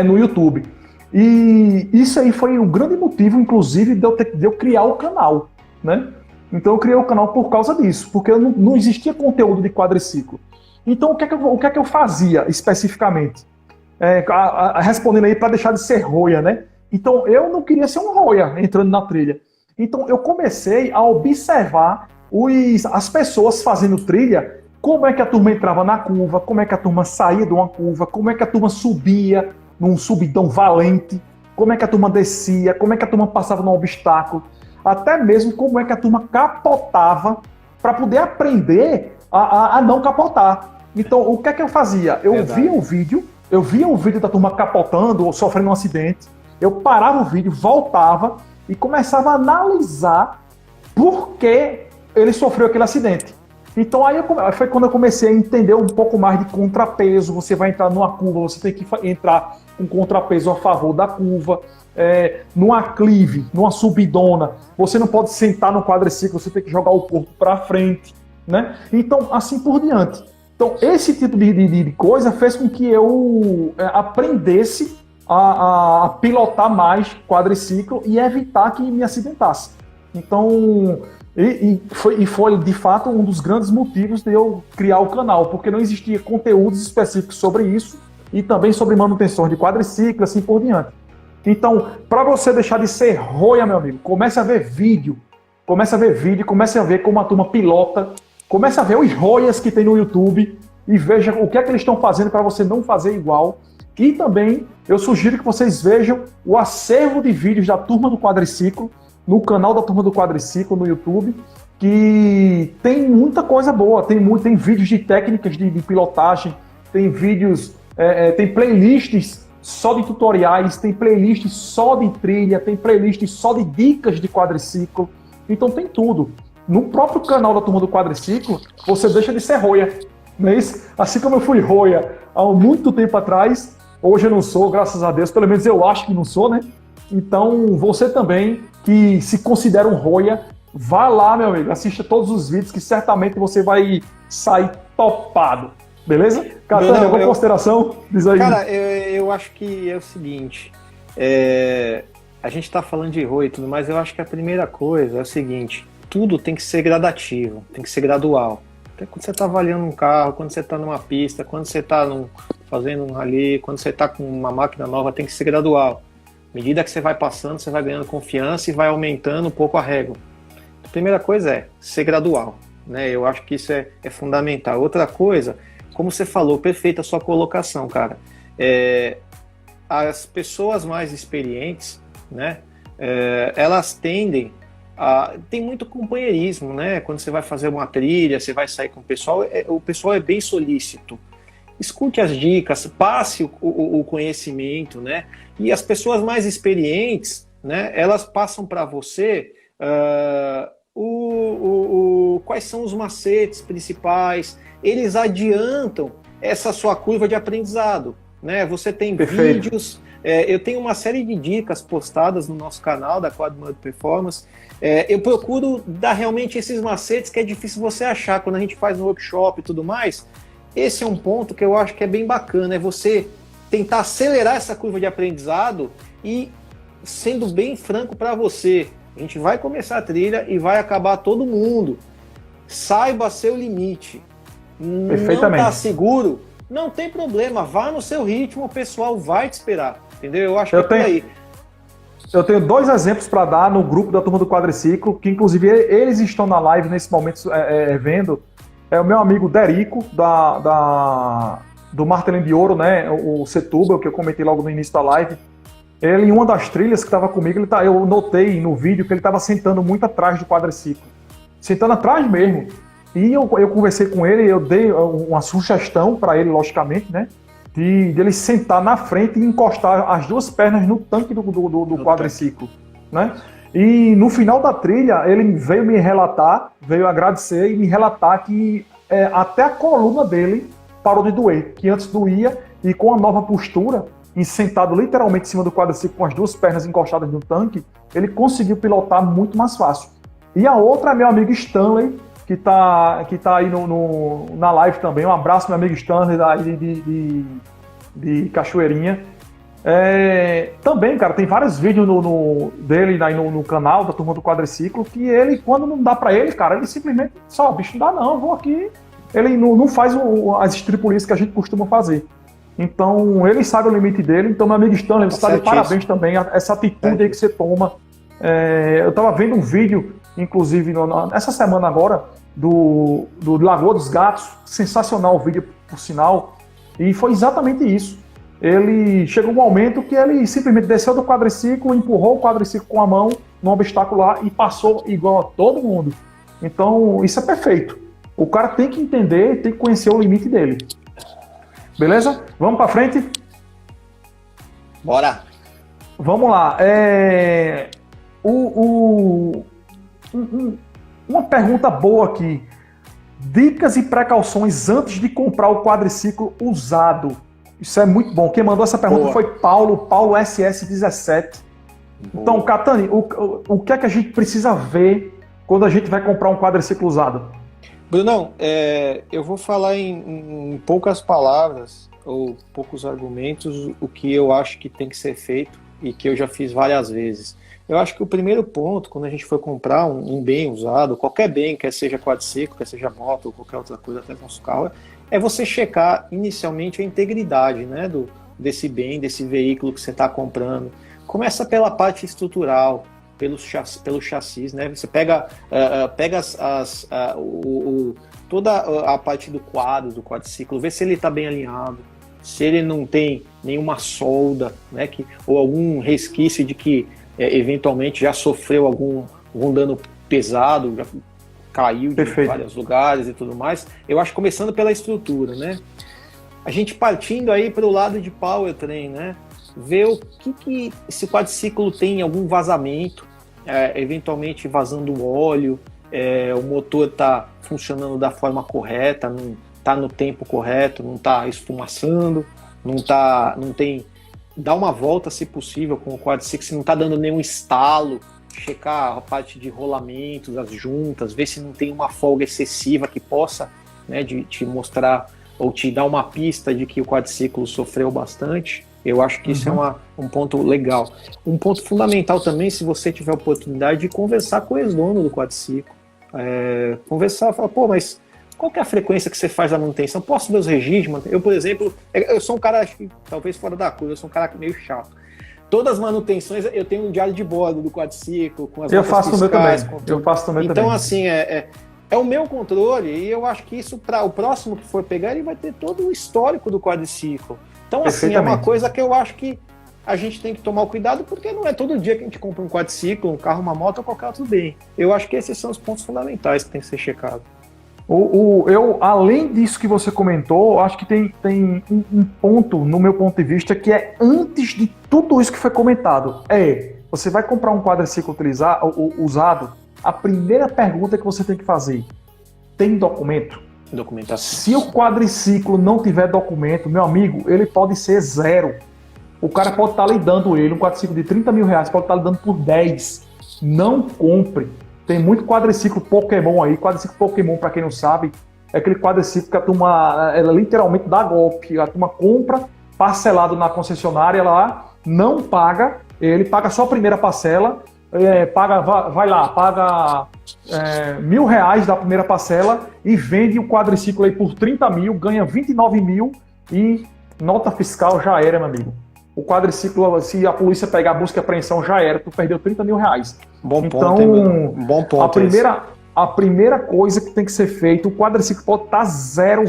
no YouTube. E isso aí foi um grande motivo, inclusive, de eu criar o canal, né? Então eu criei o canal por causa disso, porque não existia conteúdo de quadriciclo. Então o que é que eu fazia especificamente? Respondendo aí para deixar de ser roia, né? Então eu não queria ser um roia entrando na trilha. Então eu comecei a observar as pessoas fazendo trilha, como é que a turma entrava na curva, como é que a turma saía de uma curva, como é que a turma subia num subidão valente, como é que a turma descia, como é que a turma passava num obstáculo, até mesmo como é que a turma capotava para poder aprender a não capotar. Então, o que é que eu fazia? Eu via o vídeo da turma capotando ou sofrendo um acidente, eu parava o vídeo, voltava e começava a analisar por que ele sofreu aquele acidente. Então aí foi quando eu comecei a entender um pouco mais de contrapeso. Você vai entrar numa curva, você tem que entrar com contrapeso a favor da curva. Num aclive, numa subidona, você não pode sentar no quadriciclo, você tem que jogar o corpo para frente, né? Então, assim por diante. Então, esse tipo de coisa fez com que eu aprendesse a pilotar mais quadriciclo e evitar que me acidentasse. Então, foi de fato um dos grandes motivos de eu criar o canal, porque não existia conteúdos específicos sobre isso e também sobre manutenção de quadriciclo, assim por diante. Então, para você deixar de ser roia, meu amigo, comece a ver vídeo, comece a ver como a turma pilota, comece a ver os roias que tem no YouTube e veja o que é que eles estão fazendo para você não fazer igual. E também eu sugiro que vocês vejam o acervo de vídeos da Turma do Quadriciclo, no canal da Turma do Quadriciclo no YouTube, que tem muita coisa boa, tem vídeos de técnicas de pilotagem, tem vídeos, tem playlists só de tutoriais, tem playlist só de trilha, tem playlist só de dicas de quadriciclo. Então tem tudo. No próprio canal da Turma do Quadriciclo, você deixa de ser roia. Não é isso? Assim como eu fui roia há muito tempo atrás, hoje eu não sou, graças a Deus, pelo menos eu acho que não sou, né? Então você também, que se considera um roia, vá lá, meu amigo, assista todos os vídeos que certamente você vai sair topado. Beleza? Catânia, alguma consideração? Diz aí. Cara, eu acho que é o seguinte, a gente tá falando de roia e tudo, mas eu acho que a primeira coisa é o seguinte, tudo tem que ser gradativo, tem que ser gradual. Até quando você está avaliando um carro, quando você está numa pista, quando você está fazendo um rally, quando você está com uma máquina nova, tem que ser gradual. À medida que você vai passando, você vai ganhando confiança e vai aumentando um pouco a régua. A primeira coisa é ser gradual, né? Eu acho que isso é fundamental. Outra coisa, como você falou, perfeita a sua colocação, cara. As pessoas mais experientes, né? Elas tendem tem muito companheirismo, né? Quando você vai fazer uma trilha, você vai sair com o pessoal é bem solícito. Escute as dicas, passe o conhecimento, né? E as pessoas mais experientes, né? Elas passam para você quais são os macetes principais. Eles adiantam essa sua curva de aprendizado, né? Você tem Perfeito. Vídeos. Eu tenho uma série de dicas postadas no nosso canal da Quadmud Performance. Eu procuro dar realmente esses macetes que é difícil você achar quando a gente faz no workshop e tudo mais. Esse é um ponto que eu acho que é bem bacana, é você tentar acelerar essa curva de aprendizado e sendo bem franco para você. A gente vai começar a trilha e vai acabar todo mundo. Saiba seu limite. Não está seguro? Não tem problema, vá no seu ritmo, o pessoal vai te esperar. Entendeu? Eu acho que é por aí. Eu tenho 2 exemplos para dar no grupo da Turma do Quadriciclo, que inclusive eles estão na live nesse momento vendo. É o meu amigo Derico, do Martelinho de Ouro, né? O Setúbal, que eu comentei logo no início da live. Ele, em uma das trilhas que estava comigo, eu notei no vídeo que ele estava sentando muito atrás do quadriciclo. Sentando atrás mesmo. E eu conversei com ele, eu dei uma sugestão para ele, logicamente, né? De ele sentar na frente e encostar as 2 pernas no tanque do quadriciclo, né? E no final da trilha, ele veio me relatar, veio agradecer e me relatar que até a coluna dele parou de doer, que antes doía, e com a nova postura, e sentado literalmente em cima do quadriciclo com as 2 pernas encostadas no tanque, ele conseguiu pilotar muito mais fácil. E a outra é meu amigo Stanley, que tá aí na live também. Um abraço, meu amigo Stanley, de Cachoeirinha. Também, cara, tem vários vídeos dele aí no canal da Turma do Quadriciclo, que ele, quando não dá pra ele, cara, ele simplesmente só, bicho, não dá não, vou aqui. Ele não faz as estripulias que a gente costuma fazer. Então, ele sabe o limite dele. Então, meu amigo Stanley, você está de parabéns também, essa atitude aí que você toma. Eu tava vendo um vídeo, inclusive, essa semana agora, do Lagoa dos Gatos, sensacional o vídeo, por sinal, e foi exatamente isso. Ele chegou um momento que ele simplesmente desceu do quadriciclo, empurrou o quadriciclo com a mão no obstáculo lá e passou igual a todo mundo. Então, isso é perfeito. O cara tem que entender, tem que conhecer o limite dele. Beleza? Vamos pra frente? Bora! Vamos lá. Uma pergunta boa aqui. Dicas e precauções antes de comprar o quadriciclo usado. Isso é muito bom. Quem mandou essa pergunta foi Paulo SS17. Então, Catani, o que é que a gente precisa ver quando a gente vai comprar um quadriciclo usado? Brunão, eu vou falar em poucas palavras ou poucos argumentos o que eu acho que tem que ser feito e que eu já fiz várias vezes. Eu acho que o primeiro ponto, quando a gente for comprar um bem usado, qualquer bem, quer seja quadriciclo, quer seja moto ou qualquer outra coisa, até nosso carro, é você checar inicialmente a integridade, né, desse bem, desse veículo que você está comprando. Começa pela parte estrutural, pelo chassis, né? Você pega toda a parte do quadro, do quadriciclo, vê se ele está bem alinhado, se ele não tem nenhuma solda, né, ou algum resquício de que eventualmente já sofreu algum dano pesado, já caiu de vários lugares e tudo mais. Eu acho que começando pela estrutura, né? A gente partindo aí para o lado de powertrain, né? ver se o quadriciclo tem algum vazamento, eventualmente vazando óleo, o motor está funcionando da forma correta, não está no tempo correto, não está esfumaçando, não tem... Dá uma volta, se possível, com o quadriciclo, se não está dando nenhum estalo, checar a parte de rolamentos, as juntas, ver se não tem uma folga excessiva que possa, né, de te mostrar ou te dar uma pista de que o quadriciclo sofreu bastante. Eu acho que isso é um ponto legal. Um ponto fundamental também, se você tiver a oportunidade de conversar com o ex-dono do quadriciclo. Conversar, falar, pô, mas qual que é a frequência que você faz a manutenção? Posso ver os registros? Eu, por exemplo, eu sou um cara, acho que talvez fora da curva, eu sou um cara meio chato. Todas as manutenções, eu tenho um diário de bordo do quadriciclo, com as eu faço fiscais, também. Eu faço também. Então, assim, é o meu controle, e eu acho que isso, para o próximo que for pegar, ele vai ter todo o histórico do quadriciclo. Então, assim, é uma coisa que eu acho que a gente tem que tomar o cuidado, porque não é todo dia que a gente compra um quadriciclo, um carro, uma moto ou qualquer outro bem. Eu acho que esses são os pontos fundamentais que tem que ser checado. Além disso que você comentou, acho que tem um ponto, no meu ponto de vista, que é antes de tudo isso que foi comentado. Você vai comprar um quadriciclo usado, a primeira pergunta que você tem que fazer: tem documento? Documentação. Se o quadriciclo não tiver documento, meu amigo, ele pode ser zero. O cara pode estar lhe dando um quadriciclo de 30 mil reais, pode estar lhe dando por 10. Não compre. Tem muito quadriciclo Pokémon aí. Quadriciclo Pokémon, para quem não sabe, é aquele quadriciclo que a turma, ela literalmente dá golpe. A turma compra parcelado na concessionária lá, não paga, ele paga só a primeira parcela, paga R$1.000 da primeira parcela e vende o quadriciclo aí por 30 mil, ganha 29 mil e nota fiscal já era, meu amigo. O quadriciclo, se a polícia pegar a busca e apreensão, já era, tu perdeu 30 mil reais. Bom então, ponto, bom ponto. A primeira coisa que tem que ser feita, o quadriciclo pode estar 000.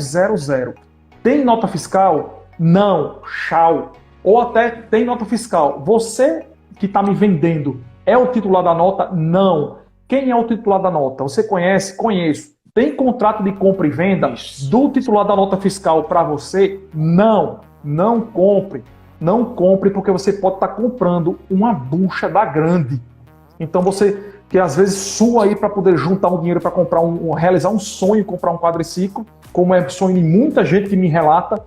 Tem nota fiscal? Não. Tchau. Ou até tem nota fiscal. Você que está me vendendo é o titular da nota? Não. Quem é o titular da nota? Você conhece? Conheço. Tem contrato de compra e venda do titular da nota fiscal para você? Não. Não compre. Não compre, porque você pode estar comprando uma bucha da grande. Então você, que às vezes sua aí para poder juntar um dinheiro para comprar realizar um sonho, comprar um quadriciclo, como é sonho de muita gente que me relata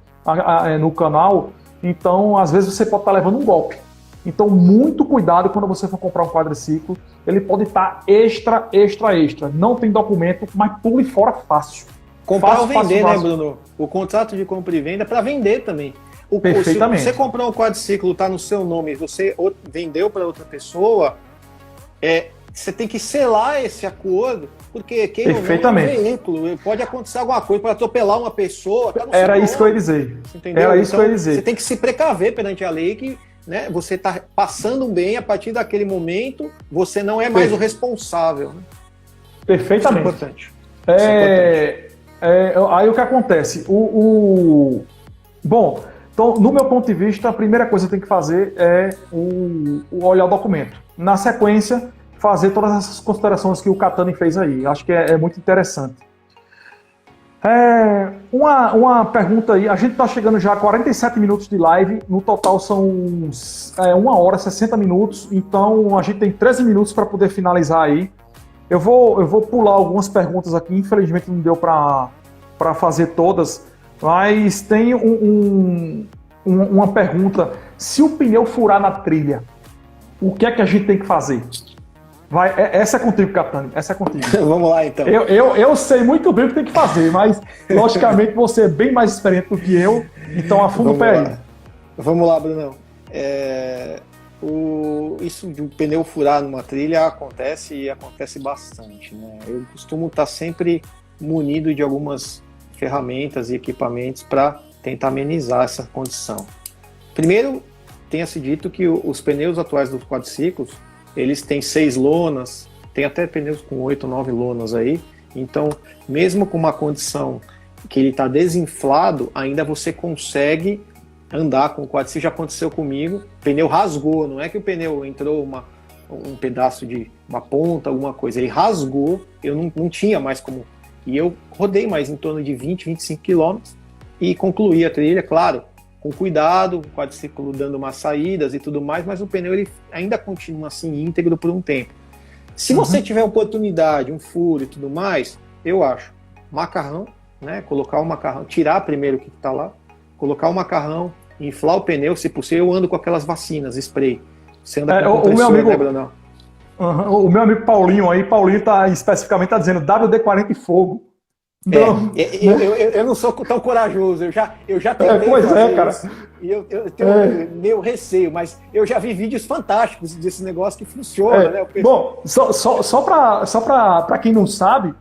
no canal, então às vezes você pode estar levando um golpe. Então muito cuidado quando você for comprar um quadriciclo, ele pode estar extra. Não tem documento, mas pule fora fácil. Comprar ou vender, né, Bruno? O contrato de compra e venda é para vender também. Perfeitamente. Se você comprou um quadriciclo, está no seu nome, e você vendeu para outra pessoa, você tem que selar esse acordo, porque quem não é um veículo, pode acontecer alguma coisa, pode atropelar uma pessoa. Tá no seu Era nome, isso que eu ia dizer. Entendeu? Era isso que eu ia dizer. Você tem que se precaver perante a lei que, né, você está passando um bem, a partir daquele momento, você não é mais o responsável. Né? Perfeitamente. Isso é importante. Aí o que acontece? Bom, então, no meu ponto de vista, a primeira coisa que tem que fazer é olhar o documento. Na sequência, fazer todas essas considerações que o Catani fez aí. Acho que é muito interessante. Uma pergunta aí. A gente está chegando já a 47 minutos de live. No total são 1 hora e 60 minutos. Então, a gente tem 13 minutos para poder finalizar aí. Eu vou pular algumas perguntas aqui. Infelizmente, não deu para fazer todas. Mas tem uma pergunta: se o pneu furar na trilha, o que é que a gente tem que fazer? Essa é contigo, Catani, essa é contigo. Vamos lá, então. Eu sei muito bem o que tem que fazer, mas logicamente você é bem mais experiente do que eu, então afunda o pé aí. Vamos lá, Brunão. Isso de um pneu furar numa trilha acontece e acontece bastante, né? Eu costumo estar sempre munido de algumas ferramentas e equipamentos para tentar amenizar essa condição. Primeiro, tenha-se dito que os pneus atuais dos quadriciclos, eles têm 6 lonas, tem até pneus com 8, 9 lonas aí, então mesmo com uma condição que ele está desinflado, ainda você consegue andar com o quadriciclo. Já aconteceu comigo, o pneu rasgou, não é que o pneu entrou um pedaço de uma ponta, alguma coisa, ele rasgou, eu não tinha mais como. E eu rodei mais em torno de 20, 25 quilômetros e concluí a trilha, claro, com cuidado, o quadriciclo dando umas saídas e tudo mais, mas o pneu ele ainda continua assim íntegro por um tempo. Se você tiver oportunidade, um furo e tudo mais, eu acho macarrão, né? Colocar o macarrão, tirar primeiro o que está lá, colocar o macarrão, inflar o pneu, se possível. Eu ando com aquelas vacinas, spray. Você anda com compressor, né, Brunão? O meu amigo Paulinho especificamente tá dizendo WD-40 e fogo. Não, eu não sou tão corajoso, eu já tentei fazer cara. isso, e eu tenho meu receio, mas eu já vi vídeos fantásticos desse negócio que funciona, né? Bom, só para quem não sabe,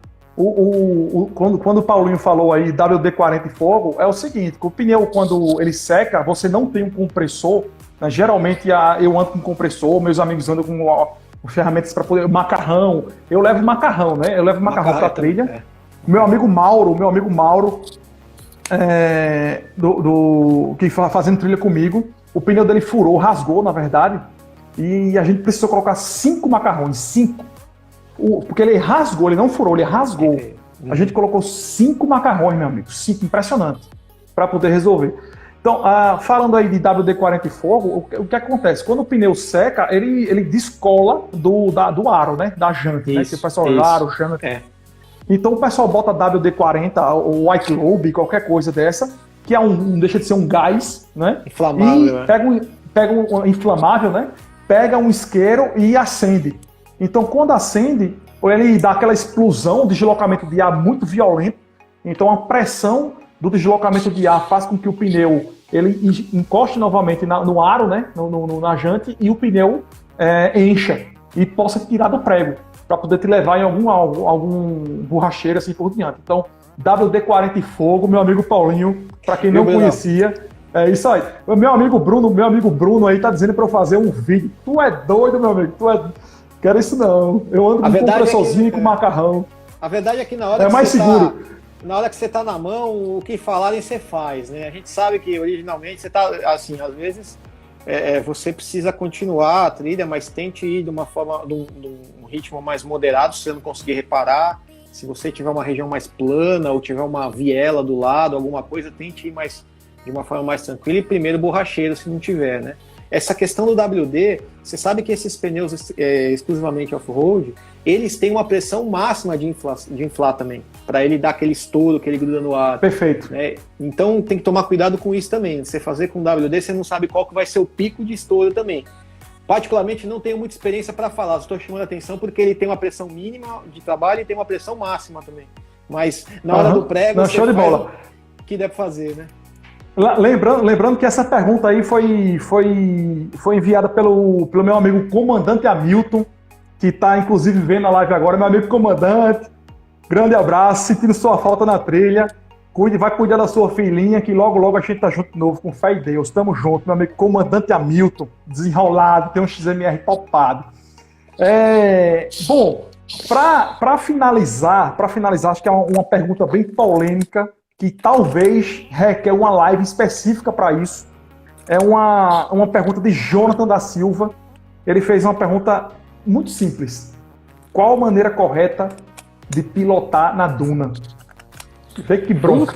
quando o Paulinho falou aí WD-40 e fogo, é o seguinte, o pneu quando ele seca, você não tem um compressor, né? Geralmente eu ando com compressor, meus amigos andam com ferramentas para poder, macarrão, eu levo macarrão, né? Eu levo macarrão para trilha. Meu amigo Mauro, que fazendo trilha comigo, o pneu dele furou, rasgou, na verdade, e a gente precisou colocar 5 macarrões, 5. Porque ele rasgou, ele não furou, ele rasgou. A gente colocou 5 macarrões, meu amigo, 5, impressionante, para poder resolver. Então, falando aí de WD-40 e fogo, o que acontece? Quando o pneu seca, ele descola do aro, né? Da janta, né? Que o pessoal aro, janta. Então o pessoal bota WD-40 ou White Lobe, qualquer coisa dessa, que não deixa de ser um gás, né? Inflamável, e pega um inflamável, né? Pega um isqueiro e acende. Então quando acende, ele dá aquela explosão, deslocamento de ar muito violento. Então a pressão do deslocamento de ar faz com que o pneu ele encoste novamente no aro, né? Na jante, e o pneu encha e possa tirar do prego, para poder te levar em algum borracheiro assim por diante. Então, WD-40 e fogo, meu amigo Paulinho, para quem não conhecia, é isso aí. Meu amigo Bruno aí tá dizendo para eu fazer um vídeo. Tu é doido, meu amigo? Quero isso não. Eu ando com compressorzinho e com macarrão. A verdade é que na hora mais seguro. Na hora que você tá na mão, o que falarem você faz, né? A gente sabe que originalmente você tá, assim, às vezes você precisa continuar a trilha, mas tente ir de uma forma, de um ritmo mais moderado, se você não conseguir reparar. Se você tiver uma região mais plana ou tiver uma viela do lado, alguma coisa, tente ir de uma forma mais tranquila. E primeiro borracheiro, se não tiver, né? Essa questão do WD, você sabe que esses pneus exclusivamente off-road, eles têm uma pressão máxima de inflar também, para ele dar aquele estouro que ele gruda no ar. Perfeito. Né? Então tem que tomar cuidado com isso também. Você fazer com WD, você não sabe qual que vai ser o pico de estouro também. Particularmente não tenho muita experiência para falar, estou chamando a atenção porque ele tem uma pressão mínima de trabalho e tem uma pressão máxima também. Mas na hora do prego, você show de bola. O que deve fazer, né? Lembrando que essa pergunta aí foi enviada pelo meu amigo Comandante Hamilton, que está inclusive vendo a live agora. Meu amigo Comandante, grande abraço, sentindo sua falta na trilha. Vai cuidar da sua filhinha, que logo a gente tá junto de novo, com fé em Deus. Tamo junto, meu amigo Comandante Hamilton, desenrolado, tem um XMR topado. Bom, para finalizar, acho que é uma pergunta bem polêmica, que talvez requer uma live específica para isso. É uma pergunta de Jonathan da Silva. Ele fez uma pergunta muito simples. Qual a maneira correta de pilotar na duna? Vê que bronca.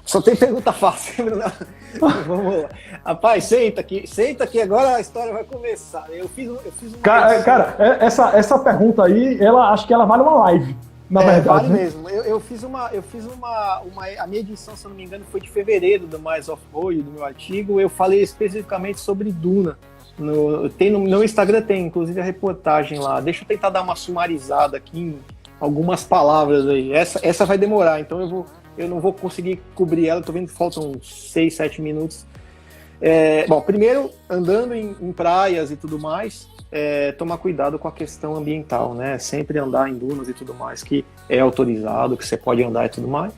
Só tem pergunta fácil, Bruno. Vamos lá. Rapaz, senta aqui, agora a história vai começar. Eu fiz uma cara, essa pergunta aí, acho que ela vale uma live. Na verdade, vale né? mesmo. Eu fiz uma. A minha edição, se eu não me engano, foi de fevereiro do Mais Off-Road, do meu artigo. Eu falei especificamente sobre Duna. No Instagram tem, inclusive, a reportagem lá. Deixa eu tentar dar uma sumarizada aqui em algumas palavras aí. Essa vai demorar, então eu não vou conseguir cobrir ela. Tô vendo que faltam 6, 7 minutos. Bom, primeiro, andando em praias e tudo mais, tomar cuidado com a questão ambiental, né? Sempre andar em dunas e tudo mais, que é autorizado, que você pode andar e tudo mais.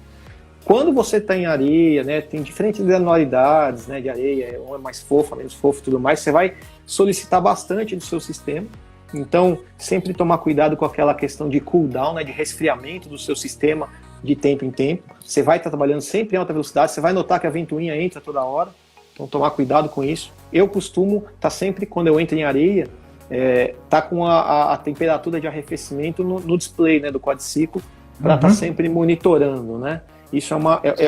Quando você está em areia, né, tem diferentes granularidades, né, de areia, uma é mais fofa, menos fofa e tudo mais, você vai solicitar bastante do seu sistema. Então, sempre tomar cuidado com aquela questão de cooldown, né, de resfriamento do seu sistema de tempo em tempo. Você vai estar trabalhando sempre em alta velocidade, você vai notar que a ventoinha entra toda hora, então tomar cuidado com isso. Eu costumo estar sempre, quando eu entro em areia, tá com a temperatura de arrefecimento no display, né, do quadriciclo, para estar sempre monitorando, né? Isso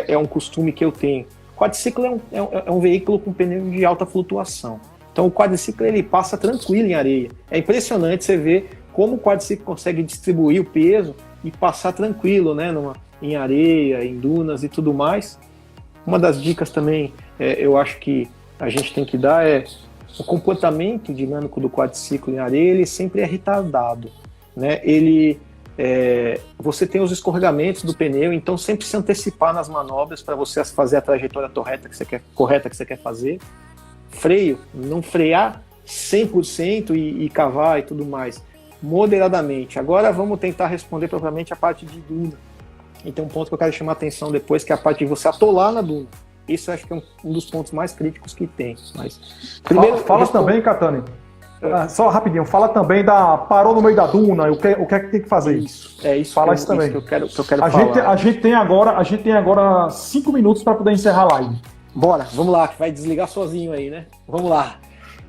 é um costume que eu tenho. Quadriciclo é um veículo com pneu de alta flutuação. Então o quadriciclo ele passa tranquilo em areia. É impressionante você ver como o quadriciclo consegue distribuir o peso e passar tranquilo, né, em areia, em dunas e tudo mais. Uma das dicas também, eu acho que a gente tem que dar é o comportamento dinâmico do quadriciclo em areia, ele sempre é retardado, né? Você tem os escorregamentos do pneu, então sempre se antecipar nas manobras para você fazer a trajetória correta que você quer fazer. Freio, não frear 100% e cavar e tudo mais, moderadamente. Agora vamos tentar responder propriamente a parte de duna. E tem um ponto que eu quero chamar a atenção depois, que é a parte de você atolar na duna. Isso eu acho que é um dos pontos mais críticos que tem. Mas primeiro, fala também, Catani, só rapidinho, fala também parou no meio da duna, o que é que tem que fazer? Isso fala isso também. Que eu quero falar. A gente tem agora 5 minutos para poder encerrar a live. Bora, vamos lá, que vai desligar sozinho aí, né? Vamos lá.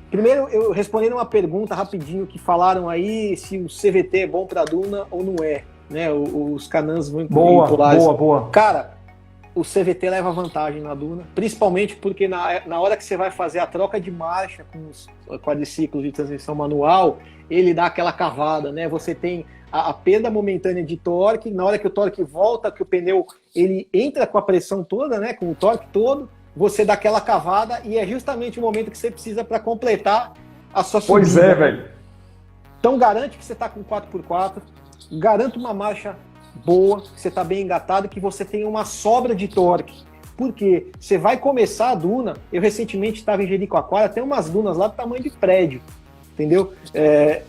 Primeiro, eu respondendo uma pergunta rapidinho que falaram aí se o CVT é bom para duna ou não é, né? Os canãs vinculares. Boa. Cara, o CVT leva vantagem na duna, principalmente porque na hora que você vai fazer a troca de marcha com os quadriciclos de transmissão manual, ele dá aquela cavada, né? Você tem a perda momentânea de torque, na hora que o torque volta, que o pneu ele entra com a pressão toda, né? Com o torque todo, você dá aquela cavada e é justamente o momento que você precisa para completar a sua subida. Pois é, velho. Então garante que você está com 4x4, garante uma marcha boa, que você está bem engatado, que você tem uma sobra de torque. Porque você vai começar a duna, eu recentemente estava em Jericoacoara, tem umas dunas lá do tamanho de prédio, entendeu?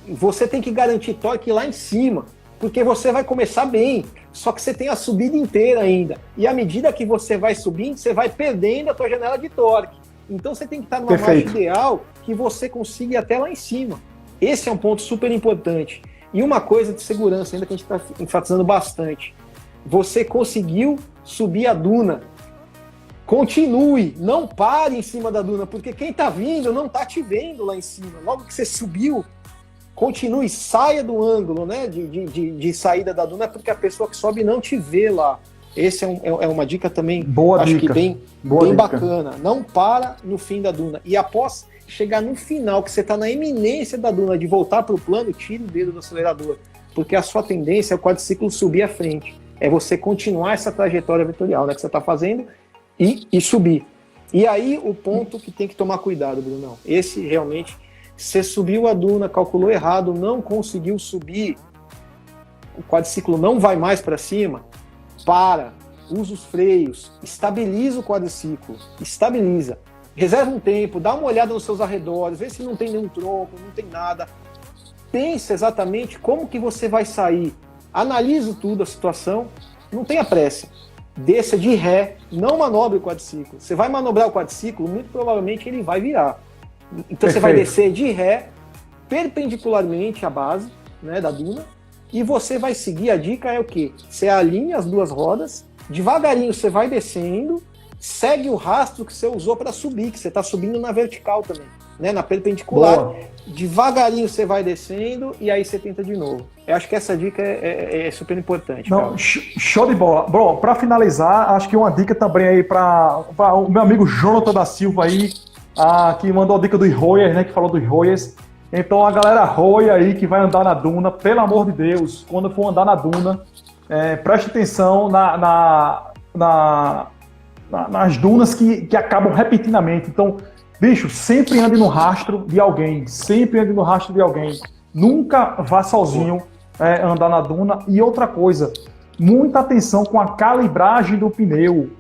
Você tem que garantir torque lá em cima, porque você vai começar bem, só que você tem a subida inteira ainda. E à medida que você vai subindo, você vai perdendo a tua janela de torque. Então você tem que estar numa marcha ideal que você consiga ir até lá em cima. Esse é um ponto super importante. E uma coisa de segurança ainda que a gente está enfatizando bastante. Você conseguiu subir a duna. Continue, não pare em cima da duna, porque quem está vindo não está te vendo lá em cima. Logo que você subiu, continue, saia do ângulo, né, de saída da duna, porque a pessoa que sobe não te vê lá. Essa é uma dica também, acho que bem bacana. Não para no fim da duna. E após chegar no final, que você está na iminência da duna, de voltar para o plano, tire o dedo do acelerador, porque a sua tendência é o quadriciclo subir à frente. É você continuar essa trajetória vetorial, né, que você está fazendo e subir. E aí o ponto que tem que tomar cuidado, Brunão. Esse realmente, você subiu a duna, calculou errado, não conseguiu subir, o quadriciclo não vai mais para cima, usa os freios, estabiliza o quadriciclo, estabiliza. Reserva um tempo, dá uma olhada nos seus arredores, vê se não tem nenhum tronco, não tem nada. Pense exatamente como que você vai sair. Analise tudo, a situação, não tenha pressa. Desça de ré, não manobre o quadriciclo. Você vai manobrar o quadriciclo, muito provavelmente ele vai virar. Então Você vai descer de ré, perpendicularmente à base, né, da duna, e você vai seguir, a dica é o quê? Você alinha as duas rodas, devagarinho você vai descendo, segue o rastro que você usou para subir, que você está subindo na vertical também, né? Na perpendicular. Boa. Devagarinho você vai descendo e aí você tenta de novo. Eu acho que essa dica é super importante. Não, show de bola. Bom, para finalizar, acho que uma dica também aí para o meu amigo Jonathan da Silva aí, que mandou a dica dos Royers, né? Que falou dos Royers. Então a galera Royer aí que vai andar na duna, pelo amor de Deus, quando for andar na duna, preste atenção nas dunas que acabam repentinamente. Então, bicho, sempre ande no rastro de alguém. Nunca vá sozinho andar na duna. E outra coisa, muita atenção com a calibragem do pneu.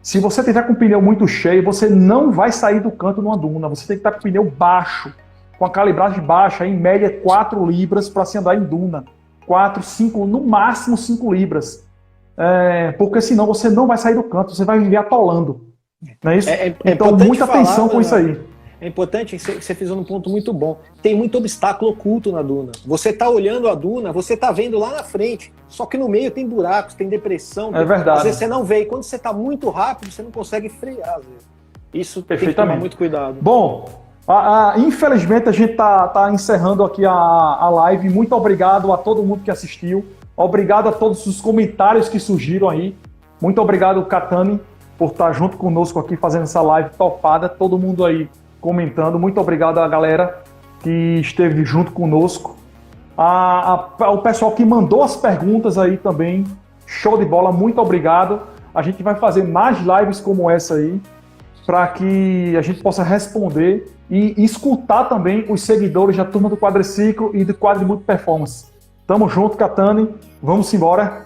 Se você tiver com o pneu muito cheio, você não vai sair do canto numa duna. Você tem que estar com o pneu baixo, com a calibragem baixa, em média 4 libras para se andar em duna. 4, 5, no máximo 5 libras. Porque senão você não vai sair do canto, você vai viver atolando. Não é isso? Então, muita atenção com isso aí. É importante, você fez um ponto muito bom. Tem muito obstáculo oculto na duna. Você está olhando a duna, você está vendo lá na frente, só que no meio tem buracos, tem depressão. É verdade. Às vezes você não vê, e quando você está muito rápido, você não consegue frear, às vezes. Isso tem que tomar muito cuidado. Bom, infelizmente a gente está encerrando aqui a live. Muito obrigado a todo mundo que assistiu. Obrigado a todos os comentários que surgiram aí. Muito obrigado, Catani. por estar junto conosco aqui, fazendo essa live topada, todo mundo aí comentando. Muito obrigado à galera que esteve junto conosco. O pessoal que mandou as perguntas aí também, show de bola, muito obrigado. A gente vai fazer mais lives como essa aí, para que a gente possa responder e escutar também os seguidores da turma do Quadriciclo e do Quadri Multi Performance. Tamo junto, Catani. Vamos embora.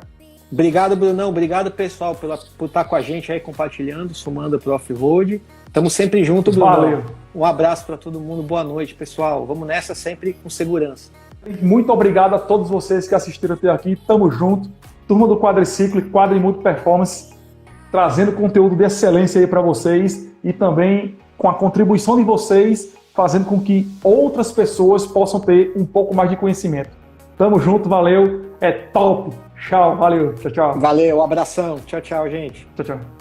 Obrigado, Brunão. Obrigado, pessoal, por estar com a gente aí, compartilhando, somando pro off-road. Tamo sempre junto, Brunão. Valeu. Um abraço para todo mundo. Boa noite, pessoal. Vamos nessa sempre com segurança. Muito obrigado a todos vocês que assistiram até aqui. Tamo junto. Turma do Quadriciclo e Quadri Multi Performance, trazendo conteúdo de excelência aí para vocês e também com a contribuição de vocês, fazendo com que outras pessoas possam ter um pouco mais de conhecimento. Tamo junto, valeu, é top. Tchau, valeu, tchau, tchau. Valeu, abração. Tchau, tchau, gente. Tchau, tchau.